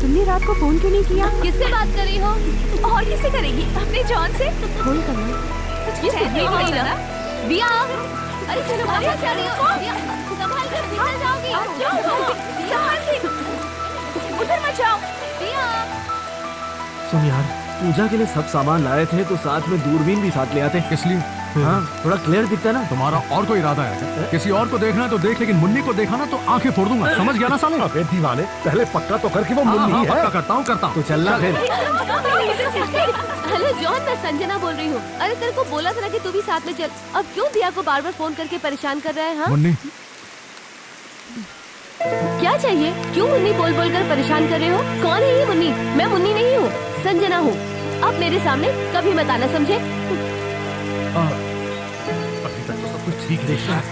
तुमने रात को फोन क्यों नहीं किया? किससे बात कर रही हो? और किससे करेगी? अपने जॉन से? फोन करना। दिया, अरे चलो क्या कर रही हो? संभाल कर निकल जाओगी। संभाल के, उधर मत जाओ। दिया, सुन यार, पूजा के लिए सब सामान लाए थे तो साथ में दूरबीन भी साथ ले आते। किस लिए? हाँ, थोड़ा क्लियर दिखता है ना। तुम्हारा और कोई इरादा है? किसी और को देखना है तो देख, लेकिन मुन्नी को देखा ना तो आंखें फोड़ दूंगा। समझ गया ना साले? अबे दीवाने, पहले पक्का तो कर कि वो मुन्नी है। पक्का करता हूँ। तो चलना फिर। हेलो जॉन, मैं संजना बोल रही हूँ। अरे तेरे को बोला था ना कि तू भी साथ में चल। अब क्यों दिया को बार बार फोन करके परेशान कर रहा है? हाँ, मुन्नी, क्या चाहिए? क्यों मुन्नी बोल बोल कर परेशान कर रहे हो? कौन है ये मुन्नी? मैं मुन्नी नहीं हूँ, संजना हूँ। अब मेरे सामने कभी मत आना, समझे? अभी तक तो सब कुछ ठीक देखा है।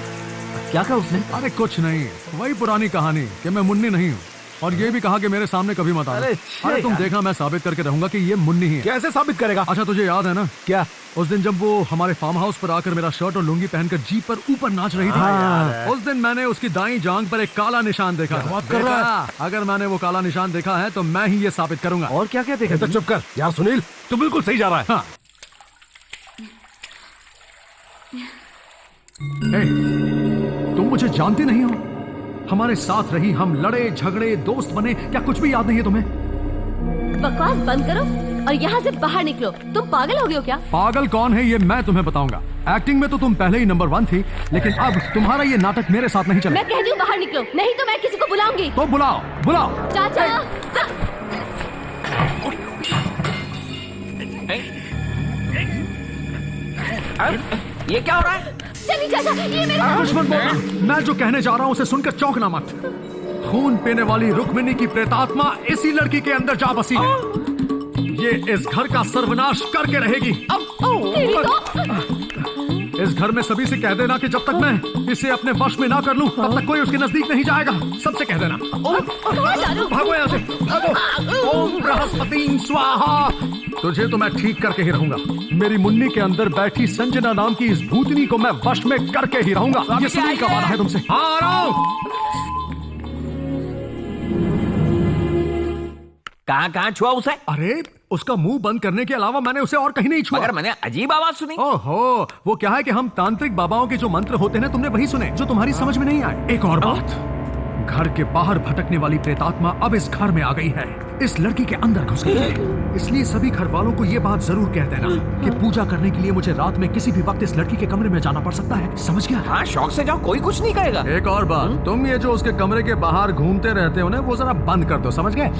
क्या कहा उसने? अरे कुछ नहीं, वही पुरानी कहानी कि मैं मुन्नी नहीं हूँ, और ये भी कहा कि मेरे सामने कभी मत आना। अरे तुम देखना, मैं साबित करके रहूंगा कि ये मुन्नी ही है। कैसे साबित करेगा? अच्छा तुझे याद है ना? क्या? उस दिन जब वो हमारे फार्म हाउस पर आकर मेरा शर्ट और लुंगी पहनकर जीप पर ऊपर नाच रही थी, उस दिन मैंने उसकी दाईं जांघ पर एक काला निशान देखा। बात कर रहा है? अगर मैंने वो काला निशान देखा है तो मैं ही ये साबित करूंगा। और क्या क्या देखा? तो चुप कर यार सुनील, तू बिल्कुल सही जा रहा है। हाँ। हे, तुम मुझे जानती नहीं हो? हमारे साथ रही, हम लड़े झगड़े, दोस्त बने, क्या कुछ भी याद नहीं है तुम्हें? बकवास बंद करो और यहाँ से बाहर निकलो। तुम पागल हो गए हो क्या? पागल कौन है ये मैं तुम्हें बताऊंगा। एक्टिंग में तो तुम पहले ही नंबर 1 थी, लेकिन अब तुम्हारा ये नाटक मेरे साथ नहीं चला। मैं कह रही हूँ बाहर निकलो, नहीं तो मैं किसी को बुलाऊंगी। तो बुलाओ। चाचा, ये क्या हो रहा है? चलिए चाचा, ये मेरा कुछ मत बोलना। मैं जो कहने जा रहा हूँ उसे सुनकर चौंकना मत। खून पीने वाली रुक्मिणी की प्रेतात्मा इसी लड़की के अंदर जा बसी है। ये इस घर का सर्वनाश करके रहेगी। इस घर में सभी से कह देना कि जब तक मैं इसे अपने वश में ना कर लूं, तब तक कोई उसके नजदीक नहीं जाएगा। सबसे कह देना। भागो यहाँ से, भागो। ओम बृहस्पति स्वाहा। तुझे तो मैं ठीक करके ही रहूंगा। मेरी मुन्नी के अंदर बैठी संजना नाम की इस भूतनी को मैं वश में करके ही रहूंगा। ये सुनील का वादा है तुमसे। हाँ, आ रहा हूं। कहाँ छुआ उसे? अरे उसका मुंह बंद करने के अलावा मैंने उसे और कहीं नहीं छुआ। मगर मैंने अजीब आवाज सुनी। ओहो, वो क्या है कि हम तांत्रिक बाबाओं के जो मंत्र होते हैं तुमने वही सुने जो तुम्हारी समझ में नहीं आए। एक और बात, घर के बाहर भटकने वाली प्रेतात्मा अब इस घर में आ गई है, इस लड़की के अंदर घुस गई है। इसलिए सभी घर वालों को ये बात जरूर कह देना कि पूजा करने के लिए मुझे रात में किसी भी वक्त इस लड़की के कमरे में जाना पड़ सकता है। समझ गया? हाँ, शौक से जाओ, कोई कुछ नहीं कहेगा। एक और बात, तुम ये जो उसके कमरे के बाहर घूमते रहते हो ना, वो जरा बंद कर दो। समझ गए?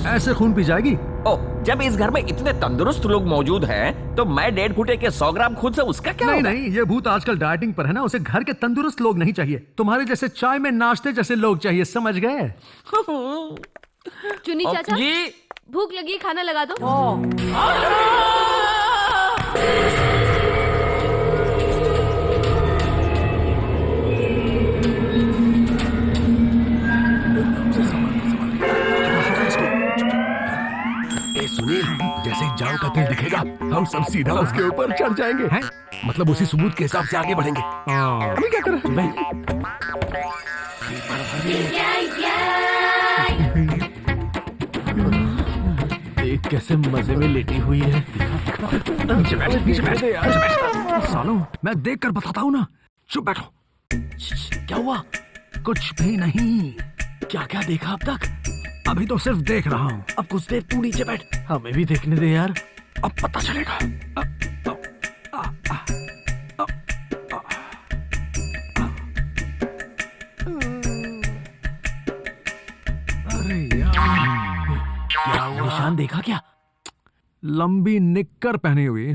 ऐसे खून पी जाएगी। ओ, जब इस घर में इतने तंदुरुस्त लोग मौजूद हैं, तो मैं 1.5 फुटे के 100 ग्राम खुद से उसका क्या होगा? नहीं, ये भूत आजकल डाइटिंग पर है ना, उसे घर के तंदुरुस्त लोग नहीं चाहिए, तुम्हारे जैसे चाय में नाश्ते जैसे लोग चाहिए। समझ गए? चुनी चाचा जी, भूख लगी, खाना लगा दो। सुनील, जैसे ही जान का तेल दिखेगा हम सब सीधा उसके ऊपर चढ़ जाएंगे। हैं? मतलब उसी सबूत के हिसाब से आगे बढ़ेंगे। अभी क्या कर रहे हैं? देख कैसे मजे में लेटी हुई है। नीचे बैठ, नीचे बैठ, नीचे बैठ। सालों, मैं देख कर बताता हूँ ना। चुप बैठो। क्या हुआ? कुछ भी नहीं। क्या क्या देखा अब तक? अभी तो सिर्फ देख रहा हूँ। अब कुछ देर तू नीचे बैठ, हमें भी देखने दे यार। अब पता चलेगा। अरे यार, क्या हुआ? निशान देखा क्या? लंबी निक्कर पहनी हुई।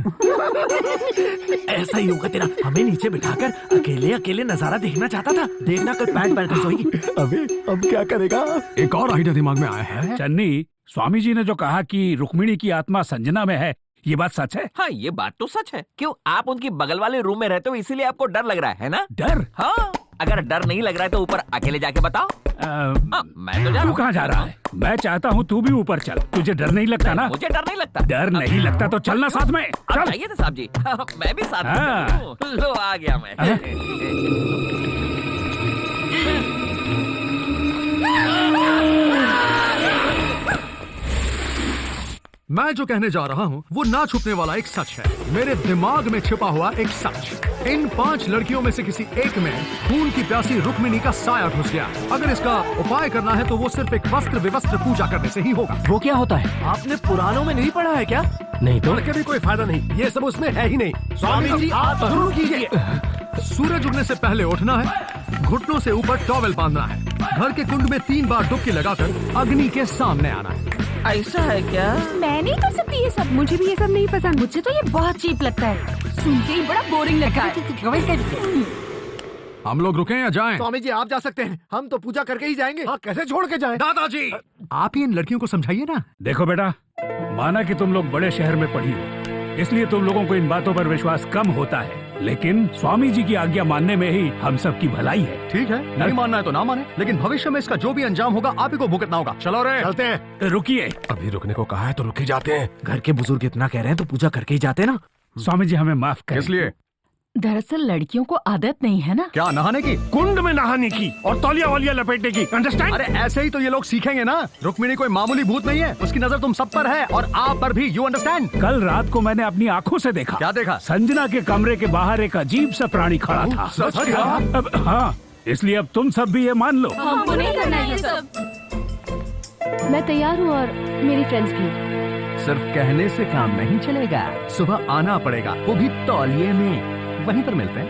ऐसा ही होगा तेरा। हमें नीचे बिठाकर अकेले अकेले नजारा देखना चाहता था। देखना कल पैंट पहन कर सोएगी। अबे अब क्या करेगा? एक और आइडिया दिमाग में आया है। चन्नी, स्वामी जी ने जो कहा कि रुक्मिणी की आत्मा संजना में है, ये बात सच है? हाँ, ये बात तो सच है। क्यों, आप उनकी बगल वाले रूम में रहते हो इसीलिए आपको डर लग रहा है ना? डर? हाँ, अगर डर नहीं लग रहा है तो ऊपर अकेले जाके बताओ। हाँ, मैं तो जा तू कहाँ जा रहा है? मैं चाहता हूँ तू भी ऊपर चल। तुझे डर नहीं लगता ना? मुझे डर नहीं लगता। डर नहीं लगता तो चलना साथ में। आप चल। चाहिए थे साहब जी। मैं भी साथ में हाँ। चलूं। लो आ गया मैं। मैं जो कहने जा रहा हूँ वो ना छुपने वाला एक सच है। मेरे दिमाग में छिपा हुआ एक सच। इन 5 लड़कियों में से किसी एक में खून की प्यासी रुक्मिणी का साया घुस गया। अगर इसका उपाय करना है तो वो सिर्फ एक वस्त्र विवस्त्र पूजा करने से ही होगा। वो क्या होता है? आपने पुराणों में नहीं पढ़ा है क्या? नहीं तो भी कोई फायदा नहीं, ये सब उसमें है ही नहीं। स्वामी जी आप शुरू कीजिए। सूरज उगने से पहले उठना है, घुटनों से ऊपर टॉवेल बांधना है, घर के कुंड में 3 बार डुबकी लगाकर अग्नि के सामने आना है। ऐसा है क्या? मैं नहीं कर सकती ये सब। मुझे भी ये सब नहीं पसंद। मुझे तो ये बहुत चीप लगता है। सुन के ही बड़ा बोरिंग लगता है। हम लोग रुकें या जाएं? स्वामी जी आप जा सकते हैं, हम तो पूजा करके ही जाएंगे। हाँ, कैसे छोड़ के जाए? दादाजी, आप ही इन लड़कियों को समझाइए ना। देखो बेटा, माना कि तुम लोग बड़े शहर में पढ़ी हो, इसलिए तुम लोगों को इन बातों पर विश्वास कम होता है, लेकिन स्वामी जी की आज्ञा मानने में ही हम सब की भलाई है। ठीक है, नहीं मानना है तो ना माने, लेकिन भविष्य में इसका जो भी अंजाम होगा आप ही को भुगतना होगा। चलो रे, चलते हैं। रुकिए। अभी रुकने को कहा है तो रुक ही जाते हैं। घर के बुजुर्ग इतना कह रहे हैं तो पूजा करके ही जाते हैं ना। स्वामी जी हमें माफ करें। इसलिए दरअसल लड़कियों को आदत नहीं है ना। क्या नहाने की? कुंड में नहाने की और तौलिया वालिया लपेटने की। अंडरस्टैंड? अरे ऐसे ही तो ये लोग सीखेंगे ना। रुक्मिणी कोई मामूली भूत नहीं है, उसकी नजर तुम सब पर है और आप पर भी। You understand? कल रात को मैंने अपनी आंखों से देखा। क्या देखा? संजना के कमरे के बाहर एक अजीब सा प्राणी खड़ा था। सच क्या? अब हाँ, इसलिए अब तुम सब भी ये मान लो। हमको नहीं करना ये सब। मैं तैयार हूँ और मेरी फ्रेंड्स भी। सिर्फ कहने से काम नहीं चलेगा, सुबह आना पड़ेगा, वो भी तौलिए में। वहीं पर मिलते हैं।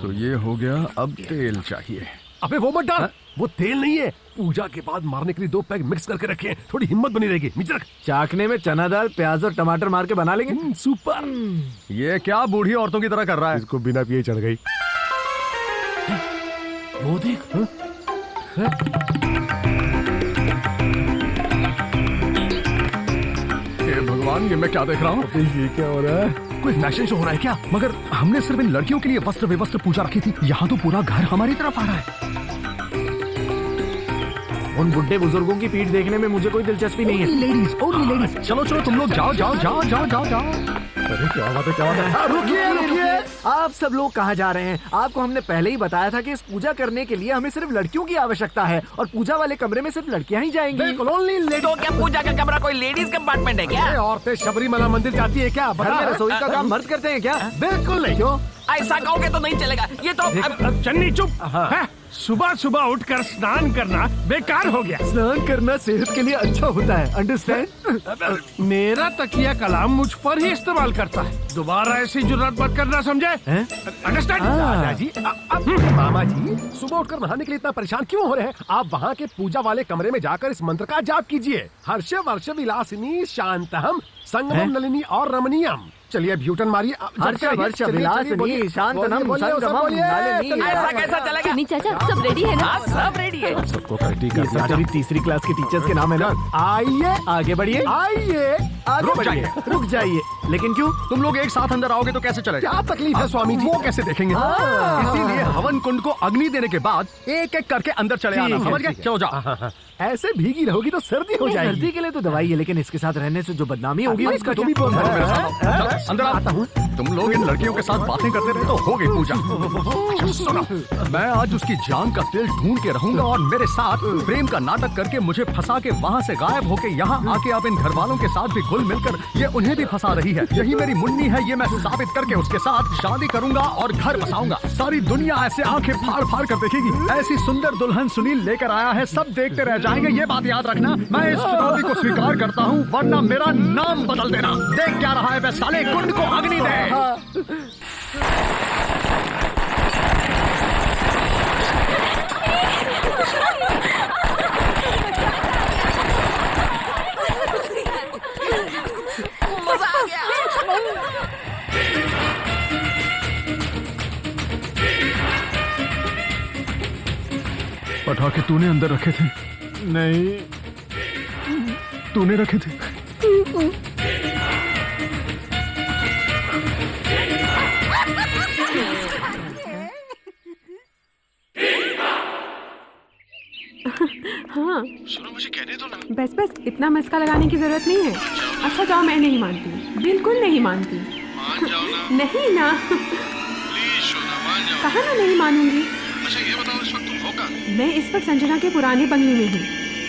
तो ये हो गया, अब तेल चाहिए। अबे वो मत डाल, वो तेल नहीं है। पूजा के बाद मारने के लिए 2 पैक मिक्स करके रखे हैं, थोड़ी हिम्मत बनी रहेगी। नीचे रख। चाकने में चना दाल, प्याज और टमाटर मार के बना लेंगे। सुपर। ये क्या बूढ़ी औरतों की तरह कर रहा है? इसको बिना पिए चढ़ गई। वो देख। हे भगवान, ये मैं क्या देख रहा हूँ? ये क्या हो रहा है? कोई फैशन शो हो रहा है क्या? मगर हमने सिर्फ इन लड़कियों के लिए वस्त्र विवस्त्र पूजा रखी थी, यहाँ तो पूरा घर हमारी तरफ आ रहा है। उन बुढ़े बुजुर्गों की पीठ देखने में मुझे कोई दिलचस्पी नहीं है। Only ladies. चलो चलो तुम लोग जाओ जाओ जाओ जाओ जाओ जाओ। अरे क्या बात है, क्या बात है? रुकिए रुकिए, आप सब लोग कहाँ जा रहे हैं? आपको हमने पहले ही बताया था कि इस पूजा करने के लिए हमें सिर्फ लड़कियों की आवश्यकता है और पूजा वाले कमरे में सिर्फ लड़कियां ही जाएंगी। बिल्कुल, ओनली लेडीज। तो क्या पूजा का कमरा कोई लेडीज कंपार्टमेंट है क्या? अरे औरतें शबरीमला मंदिर जाती है क्या? घर में रसोई का काम मर्द करते हैं क्या? बिल्कुल नहीं। क्यों? ऐसा कहोगे तो नहीं चलेगा। ये तो अब चन्नी चुप। है? सुबह सुबह उठकर स्नान करना बेकार हो गया। स्नान करना सेहत के लिए अच्छा होता है, अंडरस्टैंड? मेरा तकिया कलाम मुझ पर ही इस्तेमाल करता है। दोबारा ऐसी जुर्रत मत करना, समझे? अंडरस्टैंड? दादाजी, मामा जी, सुबह उठकर नहाने के लिए इतना परेशान क्यों हो रहे हैं? आप वहाँ के पूजा वाले कमरे में जाकर इस मंत्र का जाप कीजिए। हर्ष वर्ष विलासिनी शांतहम संगमम नलिनी और रमणीयम। चलिए ब्यूटन मारिए। हर्ष वर्ष विलासिनी शांतनम संगमम नलिनी। ऐसा कैसा चलेगा? चन्नी चाचा सब रेडी है ना? हाँ, सब रेडी है। सबको करेक्ट ये सारी तीसरी क्लास के टीचर्स के नाम है ना। आइए आगे बढ़िए, आइए, आगे रुक बढ़िए। जाइए। रुक जाइए। लेकिन क्यों? तुम लोग एक साथ अंदर आओगे तो कैसे चलेगा? क्या तकलीफ है स्वामी जी? वो कैसे देखेंगे? इसीलिए हवन कुंड को अग्नि देने के बाद एक एक करके अंदर चले आना। ठीक है, समझ गए? ठीक है। चलो जाओ। ऐसे भीगी रहोगी तो सर्दी हो जाएगी। सर्दी के लिए तो दवाई है, लेकिन इसके साथ रहने से जो बदनामी होगी उसका तुम भी बोल अरे मेरे रहे साथ अंदर आता हूँ। तुम लोग इन लड़कियों के साथ बातें करते रहे तो हो गई पूजा। अच्छा, सुनो, मैं आज उसकी जान का तिल ढूंढ के रहूंगा और मेरे साथ प्रेम का नाटक करके मुझे फंसा के वहाँ से गायब होके यहाँ आके आप इन घर वालों के साथ भी घुल मिलकर ये उन्हें भी फंसा रही है। यही मेरी मुन्नी है, ये मैं साबित करके उसके साथ शादी करूंगा और घर बसाऊंगा। सारी दुनिया ऐसे आंखें फाड़ फाड़ कर देखेगी। ऐसी सुंदर दुल्हन सुनील लेकर आया है, सब देखते रह जाएंगे। ये बात याद रखना, मैं इस चुनौती को स्वीकार करता हूँ, वरना मेरा नाम बदल देना। देख क्या रहा है बे साले, कुंड को अग्नि दे। पटाखे तूने अंदर रखे थे? नहीं, तूने रखे थे? हाँ सुनो, मुझे कहने दो ना। बस बस इतना मस्का लगाने की जरूरत नहीं है। अच्छा जाओ, मैं नहीं मानती, बिल्कुल नहीं मानती। मान जाओ ना। नहीं ना, प्लीज सोना मान जाओ। कहाँ ना नहीं मानूंगी। अच्छा ये बताओ, इस वक्त तुम हो कहाँ? मैं इस वक्त संजना के पुराने बंगले में हूँ।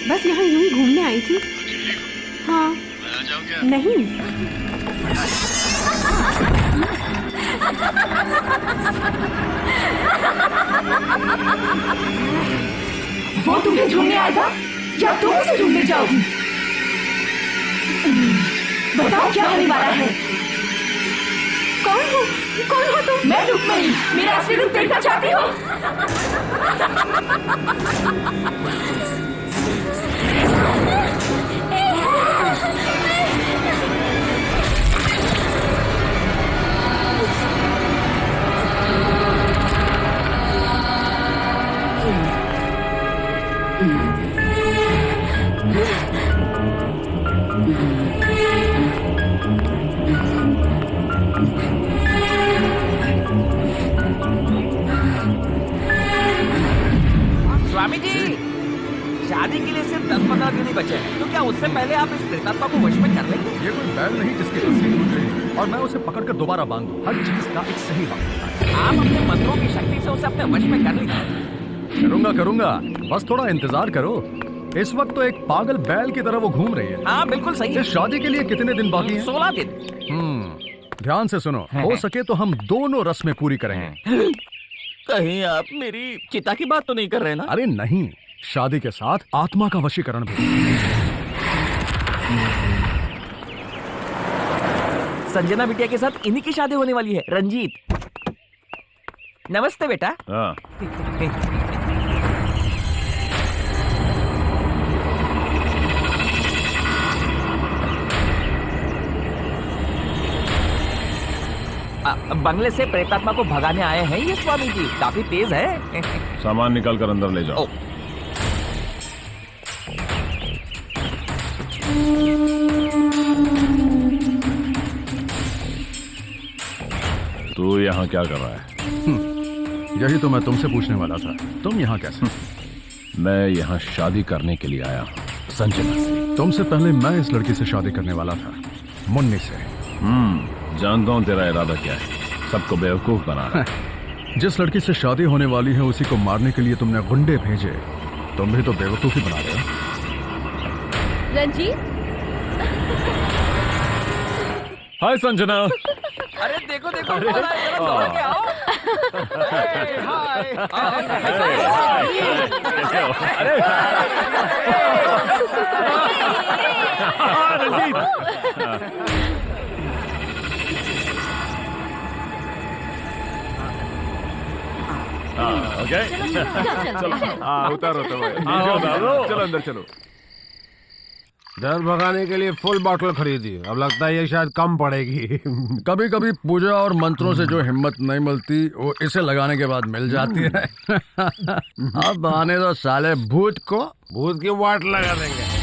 बस यहाँ यूं ही घूमने आई थी। हाँ। मैं आ जाऊँ क्या? नहीं। वो तुम्हें ढूंढने आएगा या तुम उसे ढूंढने जाओगी? बताओ क्या होने वाला है? कौन हो तुम? मैं रुक्मिणी, मेरा असली रूप देखना चाहती हो? स्वामी जी, शादी के लिए सिर्फ 10-15 दिन ही बचे हैं, तो क्या उससे पहले आप इस प्रेतात्मा को वश में कर लेंगे? ये कोई बैल नहीं जिसकी रस्सी टूट गई और मैं उसे पकड़कर दोबारा बांध दूं। हर चीज का एक सही वक्त होता है। आप अपने मंत्रों की शक्ति से उसे अपने वश में कर लीजिए। करूंगा, बस थोड़ा इंतजार करो। इस वक्त तो एक पागल बैल की तरह वो घूम रही है। हाँ बिल्कुल सही। इस शादी के लिए कितने दिन बाकी हैं? 16 दिन। ध्यान से सुनो, हो सके तो हम दोनों रस्में पूरी करेंगे। कहीं आप मेरी चिता की बात तो नहीं कर रहे ना? अरे नहीं, शादी के साथ आत्मा का वशीकरण भी। संजना बिटिया के साथ इन्हीं की शादी होने वाली है, रंजीत। नमस्ते बेटा। हाँ। बंगले से प्रेतात्मा को भगाने आए हैं ये स्वामी जी, काफी तेज है। सामान निकाल कर अंदर ले जाओ। तू यहाँ क्या कर रहा है? यही तो मैं तुमसे पूछने वाला था, तुम यहाँ कैसे? मैं यहाँ शादी करने के लिए आया हूँ, संजना से। तुमसे पहले मैं इस लड़की से शादी करने वाला था, मुन्नी से। जानता हूँ तेरा इरादा क्या है, सबको बेवकूफ बनाना। जिस लड़की से शादी होने वाली है उसी को मारने के लिए तुमने गुंडे भेजे, तुम भी तो बेवकूफी बना रहे हो। रंजीत, हाय संजना। अरे देखो देखो, जरा दौड़ के आओ। ओके, चलो उतारो तो चलो अंदर चलो। डर भगाने के लिए फुल बॉटल खरीदी, अब लगता है ये शायद कम पड़ेगी। कभी कभी पूजा और मंत्रों से जो हिम्मत नहीं मिलती वो इसे लगाने के बाद मिल जाती है। अब आने दो साले भूत को। भूत की वाट लगा देंगे।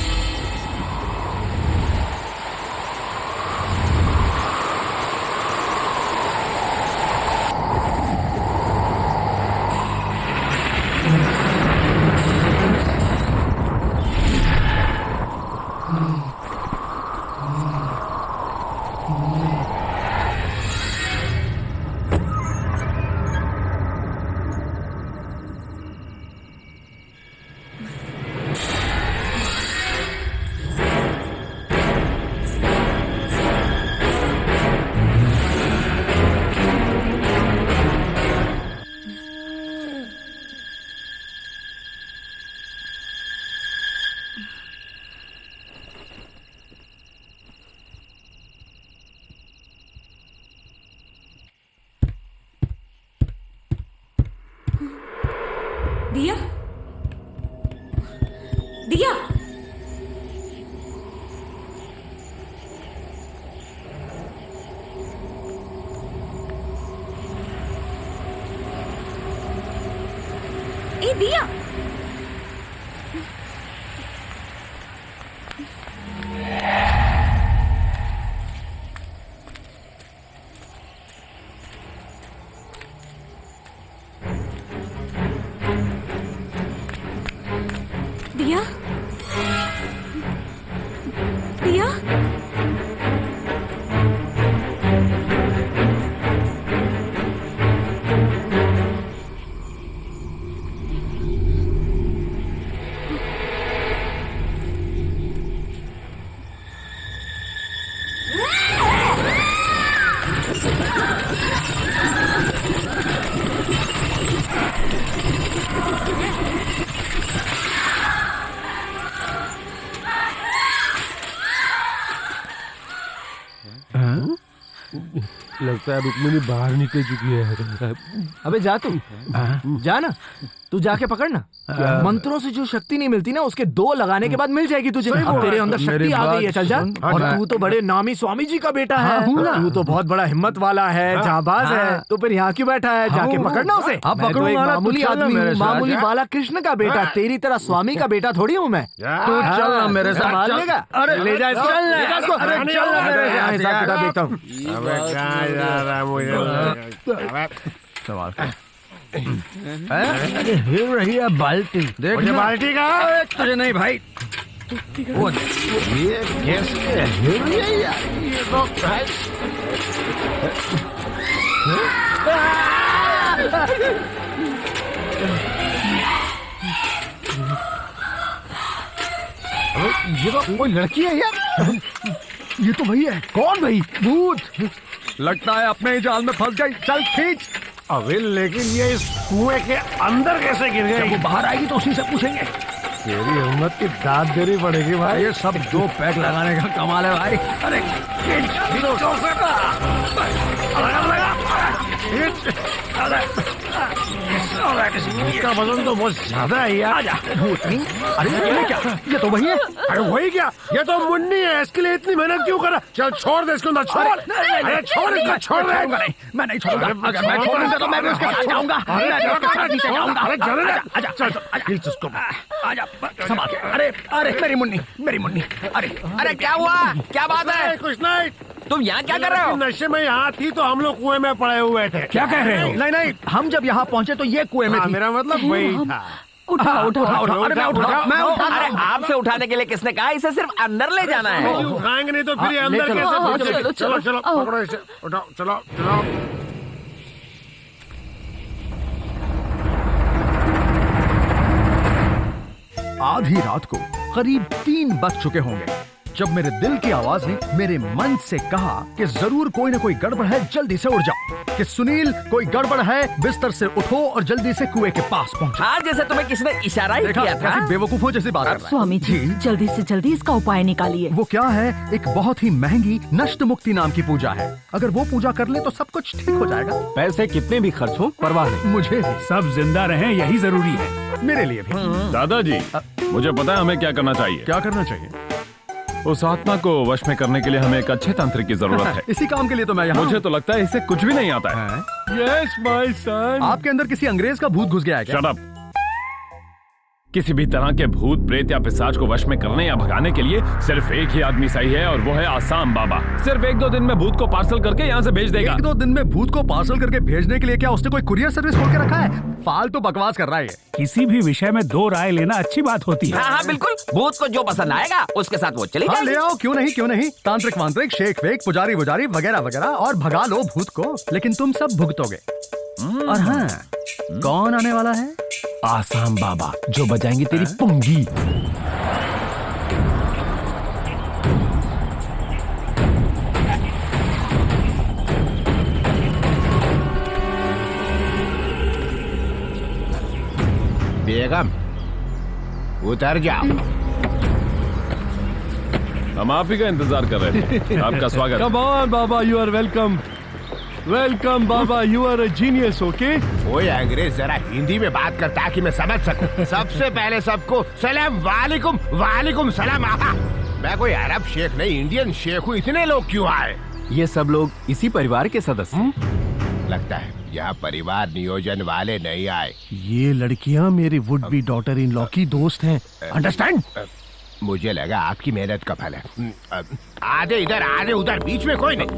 दिया दिया ए दिया दिया दिया लगता है रुक्मिणी बाहर निकल चुकी है। अबे जा तू जा ना, तू जाके पकड़ना। मंत्रों से जो शक्ति नहीं मिलती ना, उसके 2 लगाने के बाद मिल जाएगी तुझे। अब तेरे अंदर शक्ति आ गई है, चल जा। और तू तो बड़े नामी स्वामी जी का बेटा है, तू तो बहुत बड़ा हिम्मत वाला है, जाबाज है, तो फिर यहाँ क्यों बैठा है? जाके पकड़ना उसे। मैं तो एक मामूली आदमी हूँ, मामूली बाला कृष्ण का बेटा, तेरी तरह स्वामी का बेटा थोड़ी हूँ मैं। तू चल ना मेरे साथ, संभाल लेगा। अरे ले जा इसको, ले जा इसको। हिसाब किताब देखता हूँ। अरे हिल रही है बाल्टी, देख बाल्टी का। तुझे नहीं भाई, ये कैसे हिल रही है यार? ये तो ये तो कोई लड़की है यार। ये तो वही है। कौन भाई? भूत। लगता है अपने ही जाल में फंस गई। चल खींच। अबे लेकिन ये इस कुएं के अंदर कैसे गिर गई? वो बाहर आएगी तो उसी से पूछेंगे। तेरी हिम्मत की दाद देनी पड़ेगी भाई। ये सब 2 पैक लगाने का कमाल है भाई। अरे इसका वजन तो बहुत ज्यादा है यार। अरे ये क्या? ये तो वही है। अरे वही क्या? ये तो मुन्नी है, इसके लिए इतनी मेहनत क्यों कर रहा? चल छोड़ दे इसको, छोड़। अरे छोड़ इसको, छोड़ दे। मैं नहीं छोड़ूंगा। अगर मैं छोड़ूंगा तो मैं भी उसके साथ जाऊंगा। अरे आजा प्लीज उसको आजा संभाल। अरे अरे मेरी मुन्नी। अरे क्या हुआ? क्या बात है? कुछ नहीं। तुम यहाँ क्या कर रहे हो? नशे में यहाँ थी तो हम लोग कुएं में पड़े हुए थे। क्या कह रहे हो? नहीं, हम जब यहाँ पहुँचे तो ये कुएं में थी। मेरा मतलब वही था। उठा। अरे मैं उठा। अरे आपसे उठाने के लिए किसने कहा? इसे सिर्फ अंदर ले जाना है। उठाएंगे नहीं तो फिर ये अंदर कैसे पहुंचे? चलो पकड़ो इसे, उठाओ। चलो। आधी रात को करीब 3 बज चुके होंगे जब मेरे दिल की आवाज ने मेरे मन से कहा कि जरूर कोई ना कोई गड़बड़ है, जल्दी से उठ जाओ। कि सुनील, कोई गड़बड़ है, बिस्तर से उठो और जल्दी से कुएं के पास पहुंचो। हाँ, जैसे तुम्हें किसी ने इशारा ही किया था। बेवकूफों जैसी बात कर रहा है। स्वामी जी, जल्दी से जल्दी इसका उपाय निकालिए। वो क्या है? एक बहुत ही महंगी नष्ट मुक्ति नाम की पूजा है। अगर वो पूजा कर ले तो सब कुछ ठीक हो जाएगा। पैसे कितने भी खर्च हो परवाह नहीं, मुझे सब जिंदा रहें यही जरूरी है। मेरे लिए भी। दादाजी, मुझे पता है हमें क्या करना चाहिए। क्या करना चाहिए? उस आत्मा को वश में करने के लिए हमें एक अच्छे तांत्रिक की जरूरत है। इसी काम के लिए तो मैं यहाँ। मुझे तो लगता है इसे कुछ भी नहीं आता है। Yes my son. आपके अंदर किसी अंग्रेज का भूत घुस गया है क्या? Shut up. किसी भी तरह के भूत, प्रेत या पिशाच को वश में करने या भगाने के लिए सिर्फ एक ही आदमी सही है, और वो है आसाम बाबा। सिर्फ 1-2 दिन में भूत को पार्सल करके यहाँ से भेज देगा। 1-2 दिन में भूत को पार्सल करके भेजने के लिए क्या उसने कोई कुरियर सर्विस खोल के रखा है? फालतू बकवास कर रहा है। किसी भी विषय में 2 राय लेना अच्छी बात होती है। हाँ, बिल्कुल। भूत को जो पसंद आएगा उसके साथ वो चली जाएगी। ले आओ, क्यों नहीं। तांत्रिक वांत्रिक, शेख वेक, पुजारी वुजारी वगैरह वगैरह, और भगा लो भूत को। लेकिन तुम सब भुगतोगे। और हाँ, कौन आने वाला है? आसाम बाबा, जो बजाएंगे तेरी पुंगी। बेगम, उतर जाओ। हम आप ही का इंतजार कर रहे थे। आपका स्वागत। कम ऑन बाबा, यू आर वेलकम। वेलकम बाबा, you are a genius, okay? ओए अंग्रेज, जरा हिंदी में बात करता है कि मैं समझ सकूं। सबसे पहले सबको सलाम वालेकुम, वालेकुम सलाम। आहा, मैं कोई अरब शेख नहीं, इंडियन शेख हूँ। इतने लोग क्यों आए? ये सब लोग इसी परिवार के सदस्य। लगता है यहाँ परिवार नियोजन वाले नहीं आए। ये लड़कियाँ मेरी would be daughter in law की दोस्त हैं, अंडरस्टैंड? मुझे लगा आपकी मेहनत का फल है। आधे इधर आधे उधर, बीच में कोई नहीं।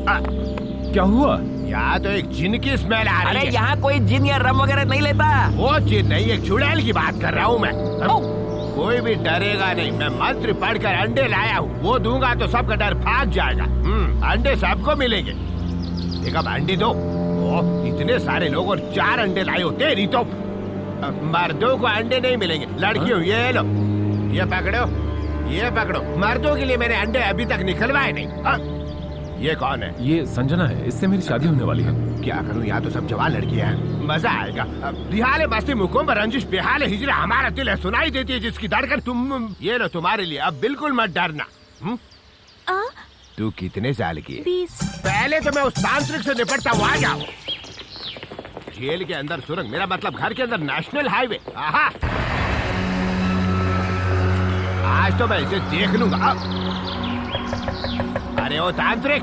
क्या हुआ? यहाँ तो एक जिन की स्मेल आ रही है। अरे यहाँ कोई जिन या रम वगैरह नहीं लेता। वो जिन नहीं, एक चुड़ैल की बात कर रहा हूँ मैं। कोई भी डरेगा नहीं। मैं मंत्र पढ़कर अंडे लाया हूँ, वो दूंगा तो सबका डर भाग जाएगा। अंडे सबको मिलेंगे। एक अब अंडे दो। ओह, इतने सारे लोग और 4 अंडे लाए हो। तेरी तो मर्दों को अंडे नहीं मिलेंगे। लड़कियों ये लो, ये पकड़ो, ये पकड़ो। मर्दों के लिए मैंने अंडे अभी तक निकलवाए नहीं। ये कौन है? ये संजना है, इससे मेरी शादी होने वाली है। क्या करूं, यहाँ तो सब जवान लड़कियां हैं। मजा आएगा। रिहाले मस्ती मुकुम रंजिश बेहाल हिजरा हमारा दिल है, सुनाई देती है जिसकी धड़कन। तुम ये लो तुम्हारे लिए, अब बिल्कुल मत डरना। तू कितने साल की है? 20। पहले तो मैं उस तांत्रिक से निपटता हुआ आ जाऊं। जेल के अंदर सुरंग, मेरा मतलब घर के अंदर नेशनल हाईवे। आहा, आज तो मैं इसे देख लूंगा। अरे ओ तांत्रिक,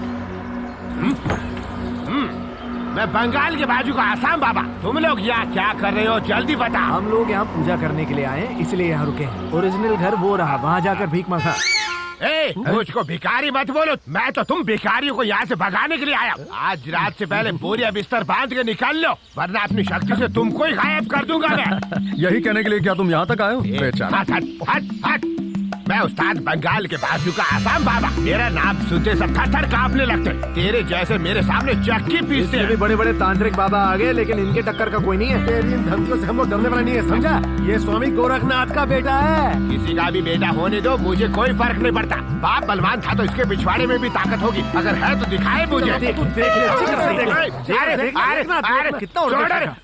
मैं बंगाल के बाजू का आसाम बाबा। तुम लोग यहाँ क्या कर रहे हो, जल्दी बता। हम लोग यहाँ पूजा करने के लिए आए हैं, इसलिए यहाँ रुके हैं। ओरिजिनल घर वो रहा, वहाँ जाकर भीख मांगा। मुझको भिखारी मत बोलो। मैं तो तुम भिखारियों को यहाँ से भगाने के लिए आया। आज रात से पहले बोरिया बिस्तर बांध के निकाल लो, वरना अपनी शक्ति से तुमको ही गायब कर दूंगा मैं। यही कहने के लिए क्या तुम यहाँ तक आए हो? बेचारा। हट हट हट हट। मैं उस्ताद बंगाल के बाजू का आसाम बाबा। मेरा नाम सुनते सब थर-थर कांपने लगते। तेरे जैसे मेरे सामने चक्की पीसते हैं। भी बड़े बड़े तांत्रिक बाबा आ गए, लेकिन इनके टक्कर का कोई नहीं है। तेरी इन धमकियों से हम लोग डरने वाला नहीं है, समझा? ये स्वामी गोरखनाथ का बेटा है। किसी का भी बेटा होने दो, मुझे कोई फर्क नहीं पड़ता। बाप बलवान था तो इसके पिछवाड़े में भी ताकत होगी। अगर है तो दिखाए मुझे। कितना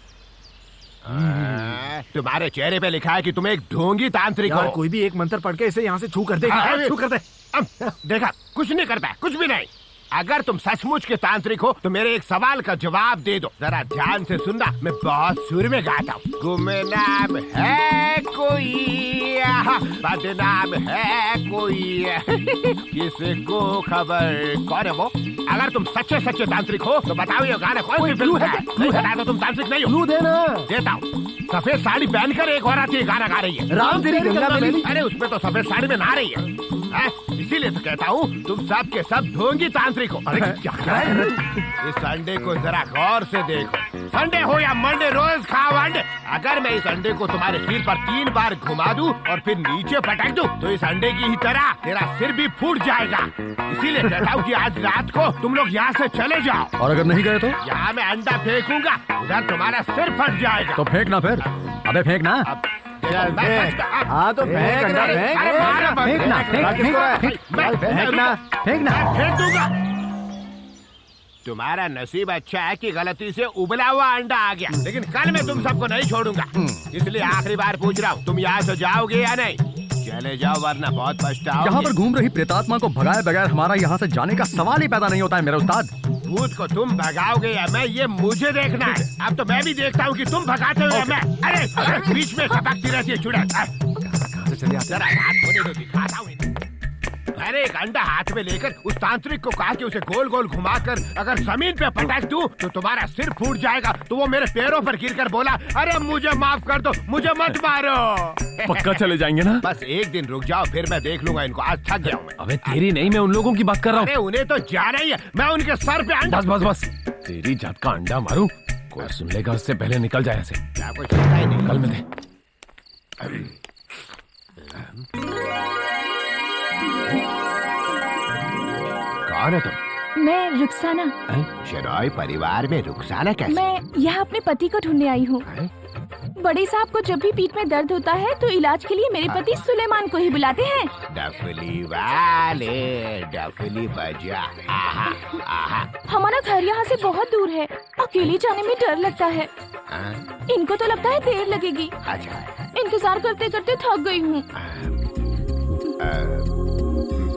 तुम्हारे चेहरे पे लिखा है कि तुम एक ढोंगी तांत्रिक हो। कोई भी एक मंत्र पढ़ के इसे यहाँ से छू कर दे। छू कर दे। देखा, कुछ नहीं कर पाया, कुछ भी नहीं। अगर तुम सचमुच के तांत्रिक हो तो मेरे एक सवाल का जवाब दे दो। जरा ध्यान से सुनना, मैं बहुत सुर में गाता हूँ। गुमनाम है कोई, बदनाम है कोई, किसी को खबर। कौन है वो? अगर तुम सच्चे सच्चे तांत्रिक हो तो बताओ ये गाना कौन सी फिल्म है? नहीं बता तो तुम तांत्रिक नहीं हो। देना। देता हूँ। सफेद साड़ी पहनकर एक औरत ये गाना गा रही है। राम तेरी गंगा मैली। अरे उसमें तो सफेद साड़ी में नहा रही है। इसीलिए तो कहता हूँ तुम सब के सब ढोंगी तांत्रिक हो। अरे क्या कर रहे हो? इस अंडे को जरा गौर से देखो। संडे हो या मंडे, रोज खाओ अंडे। अगर मैं इस अंडे को तुम्हारे सिर पर 3 बार घुमा दूं और फिर नीचे पटक दूं तो इस अंडे की ही तरह तेरा सिर भी फूट जाएगा। इसीलिए कहता हूँ कि आज रात को तुम लोग यहाँ से चले जाओ। और अगर नहीं गए तो? यहाँ मैं अंडा फेंकूंगा, उधर तुम्हारा सिर फट जाएगा। तो फेंकना फिर। अबे फेंकना। हाँ तो फेंक अंडा, फेंक दूंगा। तुम्हारा नसीब अच्छा है कि गलती से उबला हुआ अंडा आ गया, लेकिन कल मैं तुम सबको नहीं छोड़ूंगा। इसलिए आखिरी बार पूछ रहा हूँ, तुम यहाँ से जाओगे या नहीं? चले जाओ वरना बहुत पछताओगे। यहाँ पर घूम रही प्रेतात्मा को भगाए बगैर हमारा यहाँ से जाने का सवाल ही पैदा नहीं होता है मेरे उस्ताद। भूत को तुम भगाओगे या मैं, ये मुझे देखना है। अब तो मैं भी देखता हूँ कि तुम भगाते हो या मैं। अरे बीच में टपकती रहती है चुड़ैल। जरा रात होने दो, दिखाता हूँ। अरे एक अंडा हाथ में लेकर उस तांत्रिक को कहा कि उसे गोल गोल घुमाकर अगर जमीन पे पटक दूं तो तुम्हारा सिर फूट जाएगा। तो वो मेरे पैरों पर गिरकर बोला, अरे मुझे माफ कर दो, मुझे मत मारो। पक्का चले जाएंगे ना? बस एक दिन रुक जाओ, फिर मैं देख लूंगा इनको। आज थक गया हूँ मैं। अबे तेरी नहीं, मैं उन लोगों की बात कर रहा हूँ। अरे उन्हें तो जाना ही है, मैं उनके सर पे अंडा। बस बस बस, तेरी जात का अंडा मारूं, कोई सुन लेगा उससे पहले निकल जाए ऐसे। क्या कोई सुनता ही नहीं। कल मिले। कौन है तुम? मैं रुखसाना। शराय परिवार में रुखसाना कैसे? मैं यहाँ अपने पति को ढूंढने आई हूँ। बड़े साहब को जब भी पीठ में दर्द होता है तो इलाज के लिए मेरे पति सुलेमान को ही बुलाते हैं। डफली वाले डफली बजा। आहा, आहा। हमारा घर यहाँ से बहुत दूर है, अकेले जाने में डर लगता है। इनको तो लगता है देर लगेगी। अच्छा। इंतजार करते करते थक गई हूँ।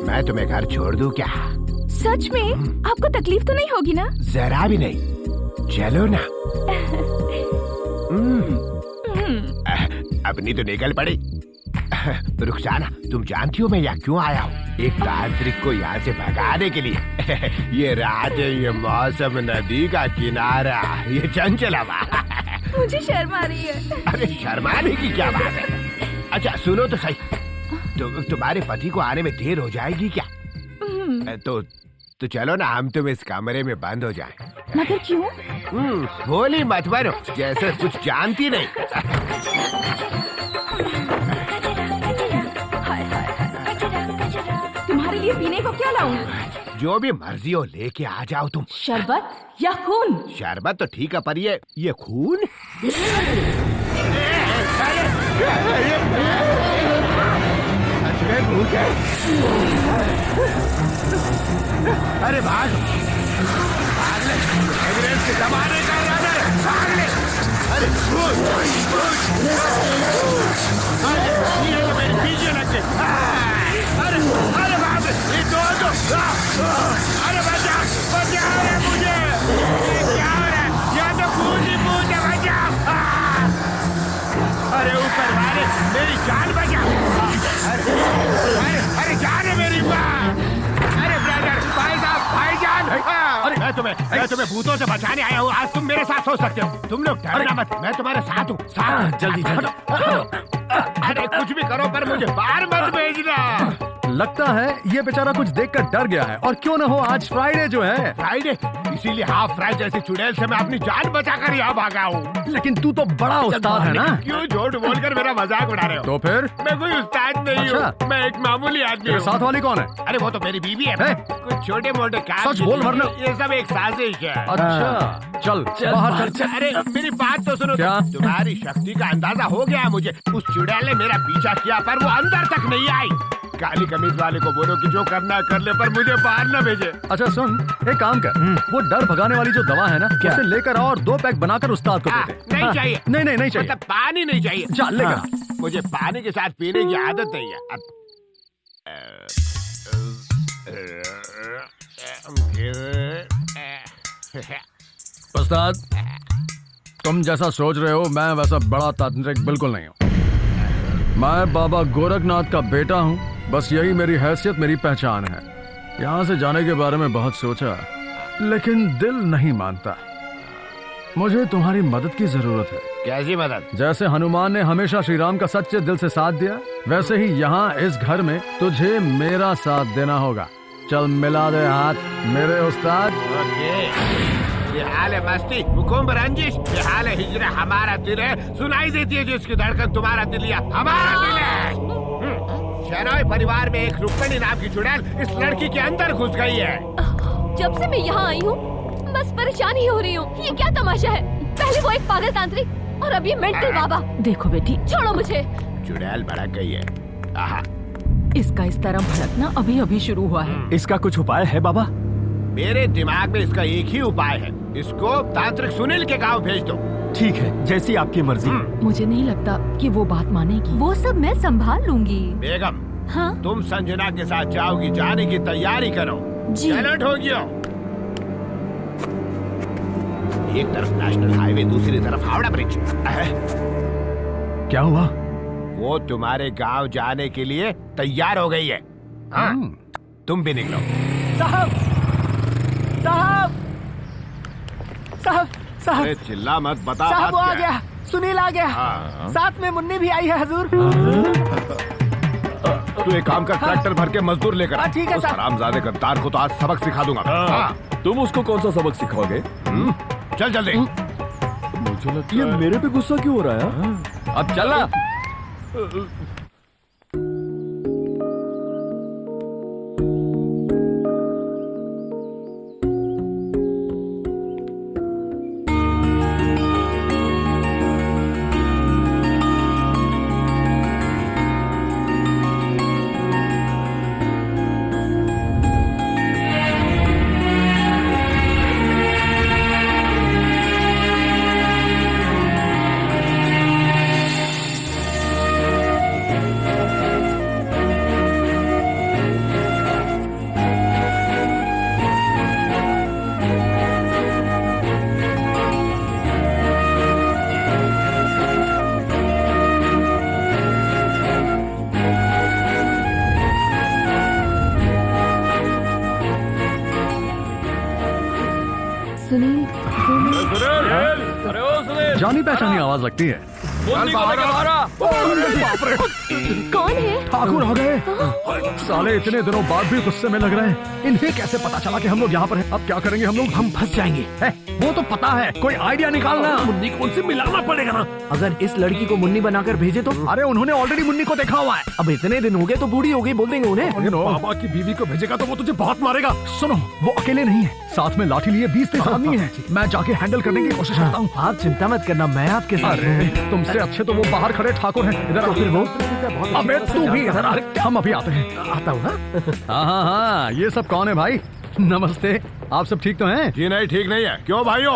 मैं तुम्हें घर छोड़ दूँ क्या? सच में? आपको तकलीफ तो नहीं होगी ना? जरा भी नहीं। चलो ना। अपनी तो निकल पड़ी। रुखसाना, तुम जानती हो मैं यहाँ क्यों आया हूँ? एक तांत्रिक को यहाँ से भगाने के लिए। ये रात, ये मौसम, नदी का किनारा, ये चंचल हवा। मुझे शर्म आ रही है। अरे शर्माने की क्या बात है? अच्छा सुनो तो सही, तुम्हारे पति को आने में देर हो जाएगी क्या? तो चलो ना, हम तुम इस कमरे में बंद हो जाएं। मगर क्यों? भोली मत बनो, जैसे कुछ जानती नहीं। तुम्हारे लिए पीने को क्या लाऊं? जो भी मर्जी हो लेके आ जाओ तुम। शरबत या खून? शरबत तो ठीक है, पर ये खून? सच में भूत है? अरे भाग ले, एवरेस्ट के जमाने का इरादा है, भाग ले। अरे भूत, ये तो मेरे पीछे लग गए। अरे बाप रे, ये दो अरे बचा रे मुझे, ये क्या हो रहा है? या तो भूत ही भूत है, बचा। अरे ऊपर वाले मेरी जान बचा। अरे जान है मेरी बात। अरे ब्रदर, भाई साहब, भाईजान, मैं तुम्हें भूतों से बचाने आया हूँ। आज तुम मेरे साथ सो सकते हो। तुम लोग डरना मत, मैं तुम्हारे साथ हूँ। जल्दी जल्दी। अरे कुछ भी करो, पर मुझे बाहर मत भेजना। लगता है ये बेचारा कुछ देखकर डर गया है। और क्यों ना हो, आज फ्राइडे जो है। फ्राइडे? इसीलिए हाफ फ्राई जैसी चुड़ैल से मैं अपनी जान बचाकर यहाँ भागा हूँ। लेकिन तू तो बड़ा उस्ताद है ना। क्यों झूठ बोलकर मेरा मजाक उड़ा रहे हो? तो फिर? मैं कोई उस्ताद नहीं हूँ, मैं एक मामूली आदमी हूँ। साथ वाली कौन है? अरे वो तो मेरी बीवी है। कुछ छोटे मोटे काम, सच बोल वरना। ये सब एक साजिश है। अच्छा चल बाहर चल। अरे मेरी बात तो सुनो। क्या? तुम्हारी शक्ति का अंदाजा हो गया मुझे। उस चुड़ैल ने मेरा पीछा किया, पर वो अंदर तक नहीं आई। काली कमीज वाले को बोलो कि जो करना कर ले, पर मुझे बाहर न भेजे। अच्छा सुन, एक काम कर, वो डर भगाने वाली जो दवा है ना, उसे लेकर और 2 पैक बनाकर उस्ताद को दे दे। नहीं चाहिए। नहीं चाहिए। मतलब पानी नहीं चाहिए। चल लेकर। मुझे पानी के साथ पीने की आदत नहीं है। उस्ताद, तुम जैसा सोच रहे हो मैं वैसा बड़ा तांत्रिक बिल्कुल नहीं हूँ। मैं बाबा गोरखनाथ का बेटा हूँ, बस यही मेरी हैसियत, मेरी पहचान है। यहाँ से जाने के बारे में बहुत सोचा, लेकिन दिल नहीं मानता। मुझे तुम्हारी मदद की जरूरत है। कैसी मदद? जैसे हनुमान ने हमेशा श्री राम का सच्चे दिल से साथ दिया, वैसे ही यहाँ इस घर में तुझे मेरा साथ देना होगा। चल मिला दे हाथ मेरे उस्ताद। ये हाल है मस्ती, हुकुम रंजिश, ये हाल है हिजरा, हमारा दिल है। सुनाई देती है जिसकी धड़कन तुम्हारा दिल या हमारा दिल है। शहनाई परिवार में एक रुक्मिणी नाम की चुड़ैल इस लड़की के अंदर घुस गई है। जब से मैं यहाँ आई हूँ बस परेशान ही हो रही हूँ। ये क्या तमाशा है? पहले वो एक पागल तांत्रिक और अब ये मेंटल बाबा। देखो बेटी, छोड़ो मुझे। चुड़ैल भड़क गई है। आहा। इसका इस तरह भड़कना अभी अभी शुरू हुआ है। इसका कुछ उपाय है बाबा? मेरे दिमाग में इसका एक ही उपाय है, इसको तांत्रिक सुनील के गांव भेज दो। ठीक है, जैसी आपकी मर्जी। मुझे नहीं लगता कि वो बात मानेगी। वो सब मैं संभाल लूंगी। बेगम, हाँ? तुम संजना के साथ जाओगी, जाने की तैयारी करो। जी। चलो ठोकियो। एक तरफ नेशनल हाईवे, दूसरी तरफ हावड़ा ब्रिज। क्या हुआ? वो तुम्हारे गांव जाने के लिए तैयार हो गई है। हाँ? तुम भी निकलो। साहब साहब साहब साहब। अरे चिल्ला मत, बता। साहब वो बात आ क्या गया, सुनील आ गया। हाँ। साथ में मुन्नी भी आई है हजूर। तू एक काम कर, ट्रैक्टर भर के मजदूर लेकर आ। ठीक है उस साहब। हरामजादे गद्दार को तो आज सबक सिखा दूंगा। हाँ। तुम उसको कौन सा सबक सिखाओगे? चल जल्दी। मुझे लगता है ये मेरे पे गुस्सा क्यों हो रहा है? अब चला। जानी पहचानी आवाज लगती है। कौन है? ठाकुर आ गए। साले इतने दिनों बाद भी गुस्से में लग रहे हैं। इन्हें कैसे पता चला कि हम लोग यहाँ पर हैं? अब क्या करेंगे हम लोग? हम फंस जाएंगे। वो तो पता है, कोई आइडिया निकालना। मुन्नी को उनसे मिलाना पड़ेगा ना। अगर इस लड़की को मुन्नी बनाकर भेजे तो? अरे उन्होंने ऑलरेडी मुन्नी को देखा हुआ है। अब इतने दिन हो गए तो बूढ़ी हो गई, बोल देंगे उन्हें। बाबा की बीवी को भेजेगा तो वो तुझे बहुत मारेगा। सुनो, वो अकेले नहीं है, साथ में लाठी लिए 20-30 आदमी हैं। मैं जाके हैंडल करने की कोशिश करता हूँ। आप चिंता मत करना, मैं आपके साथ हूँ। तुमसे अच्छे तो वो बाहर खड़े ठाकुर हैं। इधर फिर वो? अबे तू भी इधर आ। हम अभी आते हैं। आता हूँ ना। हाँ, ये सब कौन है भाई? नमस्ते, आप सब ठीक तो हैं? जी नहीं, ठीक नहीं है। क्यों भाइयों?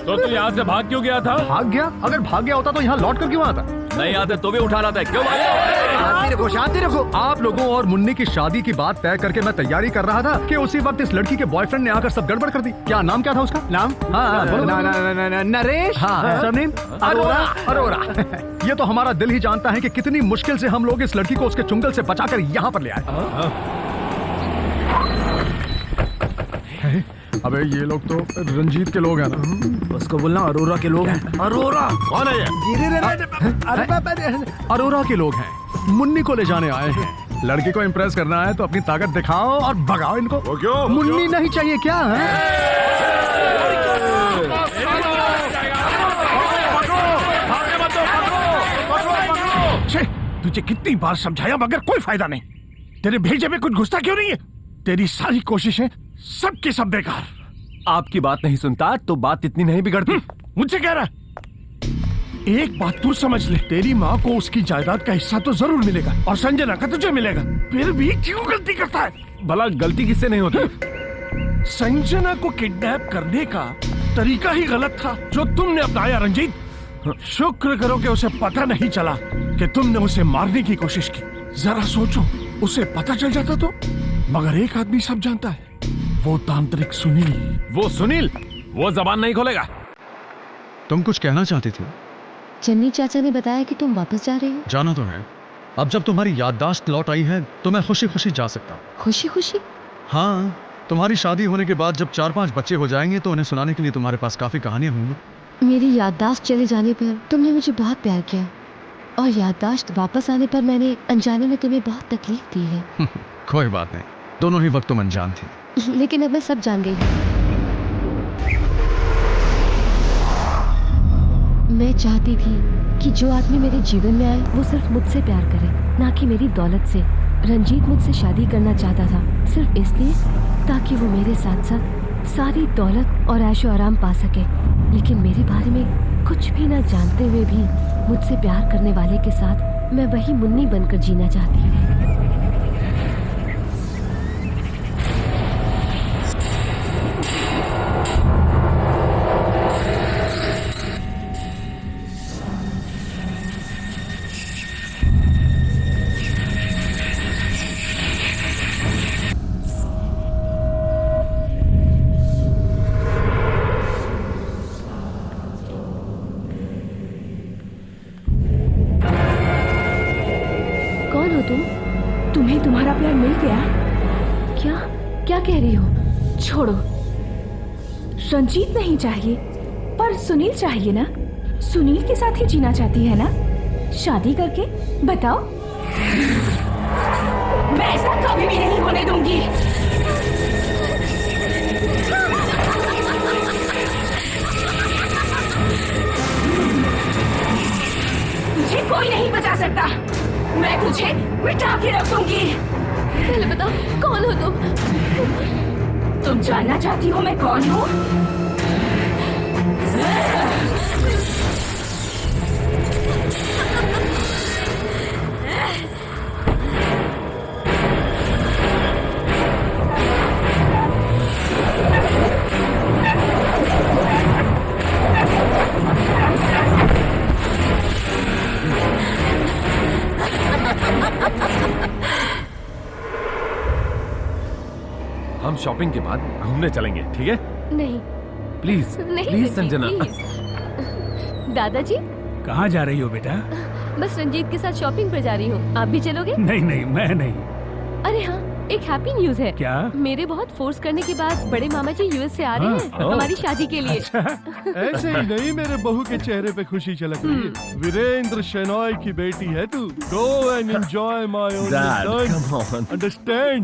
तो तू यहाँ से भाग क्यों गया था? भाग गया? अगर भाग गया होता तो यहाँ लौट कर क्यों आता? नहीं आते तो भी उठा लाता है। क्यों शांति रखो, शांति रखो। आप लोगों और मुन्नी की शादी की बात तय करके मैं तैयारी कर रहा था कि उसी वक्त इस लड़की के बॉयफ्रेंड ने आकर सब गड़बड़ कर दी। क्या नाम क्या था उसका? नाम? हाँ, नरेश। हाँ, सरनेम? अरोरा। अरोरा। ये तो हमारा दिल ही जानता है कि कितनी मुश्किल से हम लोग इस लड़की को उसके चुंगल से बचाकर यहाँ पर ले आए। अबे ये लोग तो रंजीत के लोग हैं ना? उसको बोलना अरोरा के लोग हैं। अरोरा कौन है ये? अरोरा के लोग हैं, मुन्नी को ले जाने आए हैं। लड़की को इम्प्रेस करना है तो अपनी ताकत दिखाओ और भगाओ इनको। वो क्यों? मुन्नी नहीं चाहिए क्या? तुझे कितनी बार समझाया मगर कोई फायदा नहीं। तेरे भेजे में कुछ घुसता क्यों नहीं है? तेरी सारी कोशिशें सब की सब बेकार। आपकी बात नहीं सुनता तो बात इतनी नहीं बिगड़ती। मुझसे कह रहा? एक बात तू समझ ले, तेरी माँ को उसकी जायदाद का हिस्सा तो जरूर मिलेगा और संजना का तुझे मिलेगा। फिर भी क्यों गलती करता है? भला गलती किससे नहीं होती? संजना को किडनैप करने का तरीका ही गलत था जो तुमने अपनाया रंजीत। शुक्र करो कि उसे पता नहीं चला कि तुमने उसे मारने की कोशिश की। जरा सोचो, उसे पता चल जाता तो। मगर एक आदमी सब जानता है, वो तांत्रिक सुनील। वो सुनील, वो जबान नहीं खोलेगा। तुम कुछ कहना चाहती थी? चन्नी चाचा ने बताया कि तुम वापस जा रहे हो। जाना तो है। अब जब तुम्हारी याददाश्त लौट आई है तो मैं खुशी खुशी जा सकता हूँ। खुशी खुशी? हाँ, तुम्हारी शादी होने के बाद जब 4-5 बच्चे हो जाएंगे तो उन्हें सुनाने के लिए तुम्हारे पास काफी कहानियां होंगी। मेरी याददाश्त चले जाने पर तुमने मुझे बहुत प्यार किया और याददाश्त वापस आने पर मैंने अनजाने में तुम्हें बहुत तकलीफ दी है। कोई बात नहीं, दोनों ही वक्त तुम अनजान थी। लेकिन अब मैं सब जान गई हूँ। मैं चाहती थी कि जो आदमी मेरे जीवन में आए वो सिर्फ मुझसे प्यार करे, ना कि मेरी दौलत से। रंजीत मुझसे शादी करना चाहता था सिर्फ इसलिए ताकि वो मेरे साथ साथ सारी दौलत और ऐशो आराम पा सके। लेकिन मेरे बारे में कुछ भी ना जानते हुए भी मुझसे प्यार करने वाले के साथ मैं वही मुन्नी बनकर जीना चाहती हूँ। तुम्हें तुम्हारा प्यार मिल गया? क्या क्या कह रही हो? छोड़ो, रंजीत नहीं चाहिए पर सुनील चाहिए ना। सुनील के साथ ही जीना चाहती है ना, शादी करके? बताओ। मैं ऐसा कभी भी नहीं होने दूंगी। तुझे कोई नहीं बचा सकता। मैं तुझे मिटा के रख दूंगी। पहले बताओ कौन हो तुम? तुम जानना चाहती हो मैं कौन हूँ? हम शॉपिंग के बाद घूमने चलेंगे, ठीक है? नहीं प्लीज नहीं, प्लीज संजना। दादाजी कहाँ जा रही हो बेटा? बस रंजीत के साथ शॉपिंग पर जा रही हूँ। आप भी चलोगे? नहीं नहीं, मैं नहीं। अरे हाँ, एक हैप्पी न्यूज है। क्या? मेरे बहुत फोर्स करने के बाद बड़े मामा जी यूएस से आ रहे हैं हमारी शादी के लिए। ऐसे ही नहीं मेरे बहू के चेहरे पे खुशी झलक रही है। वीरेंद्र शेनॉय की बेटी है तू। Go and enjoy my only son. Understand?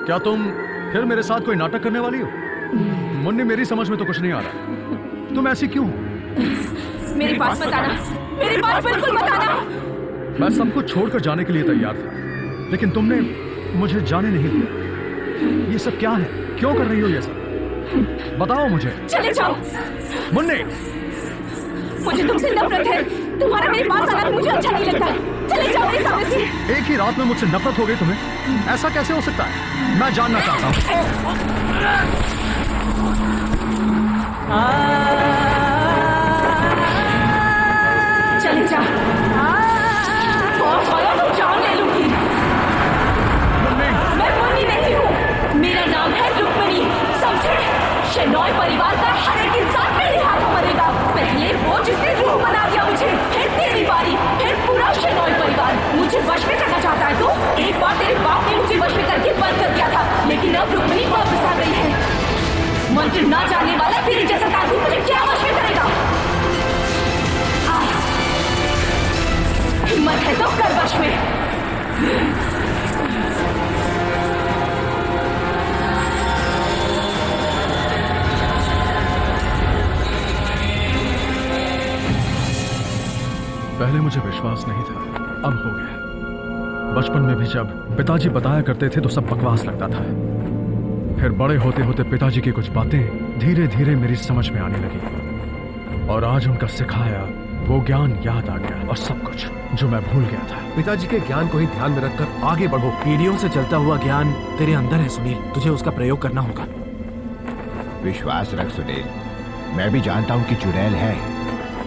क्या तुम फिर मेरे साथ कोई नाटक करने वाली हो? मुन्नी, मेरी समझ में तो कुछ नहीं आ रहा। तुम ऐसी क्यों हो? मेरे पास मत आना, मेरे पास बिल्कुल मत आना। मैं सब कुछ छोड़कर जाने के लिए तैयार था, लेकिन तुमने मुझे जाने नहीं दिया। ये सब क्या है? क्यों कर रही हो ये सब? बताओ मुझे। चले जाओ। मुन्नी, मुझे तुमसे नफरत है। तुम्हारा मेरे पास आना मुझे अच्छा नहीं लगता। चले जाओ मेरे सामने से। एक ही रात में मुझसे नफरत हो गई तुम्हें? ऐसा कैसे हो सकता है? मैं जानना चाहता हूँ। चले जा। बहुत वाला तो जान ले लूंगी। मैं मुन्नी नहीं हूँ, मेरा नाम है रुक्मिणी। समझे? शेनॉय परिवार का हर एक इंसान मेरे हाथों मरेगा। पहले वो जिसने रूह बना दिया मुझे, फिर तेरी बारी, फिर पूरा शेनॉय परिवार। मुझे वश में करना चाहता है तो? एक बार तेरे बाप ने मुझे वश में करके बंद कर दिया था, लेकिन अब रुक्मिणी वापस आ गई है। मंत्र ना जानने वाला तेरे जैसा काफी मुझे क्या वश में करेगा? हिम्मत है तो कर वश में। पहले मुझे विश्वास नहीं था, अब हो गया। बचपन में भी जब पिताजी बताया करते थे तो सब बकवास लगता था। फिर बड़े होते होते पिताजी की कुछ बातें धीरे धीरे मेरी समझ में आने लगी, और आज उनका सिखाया वो ज्ञान याद आ गया, और सब कुछ जो मैं भूल गया था। पिताजी के ज्ञान को ही ध्यान में रखकर आगे बढ़ो। पीढ़ियों से चलता हुआ ज्ञान तेरे अंदर है सुनील, तुझे उसका प्रयोग करना होगा। विश्वास रख सुनील, मैं भी जानता हूँ कि चुड़ैल है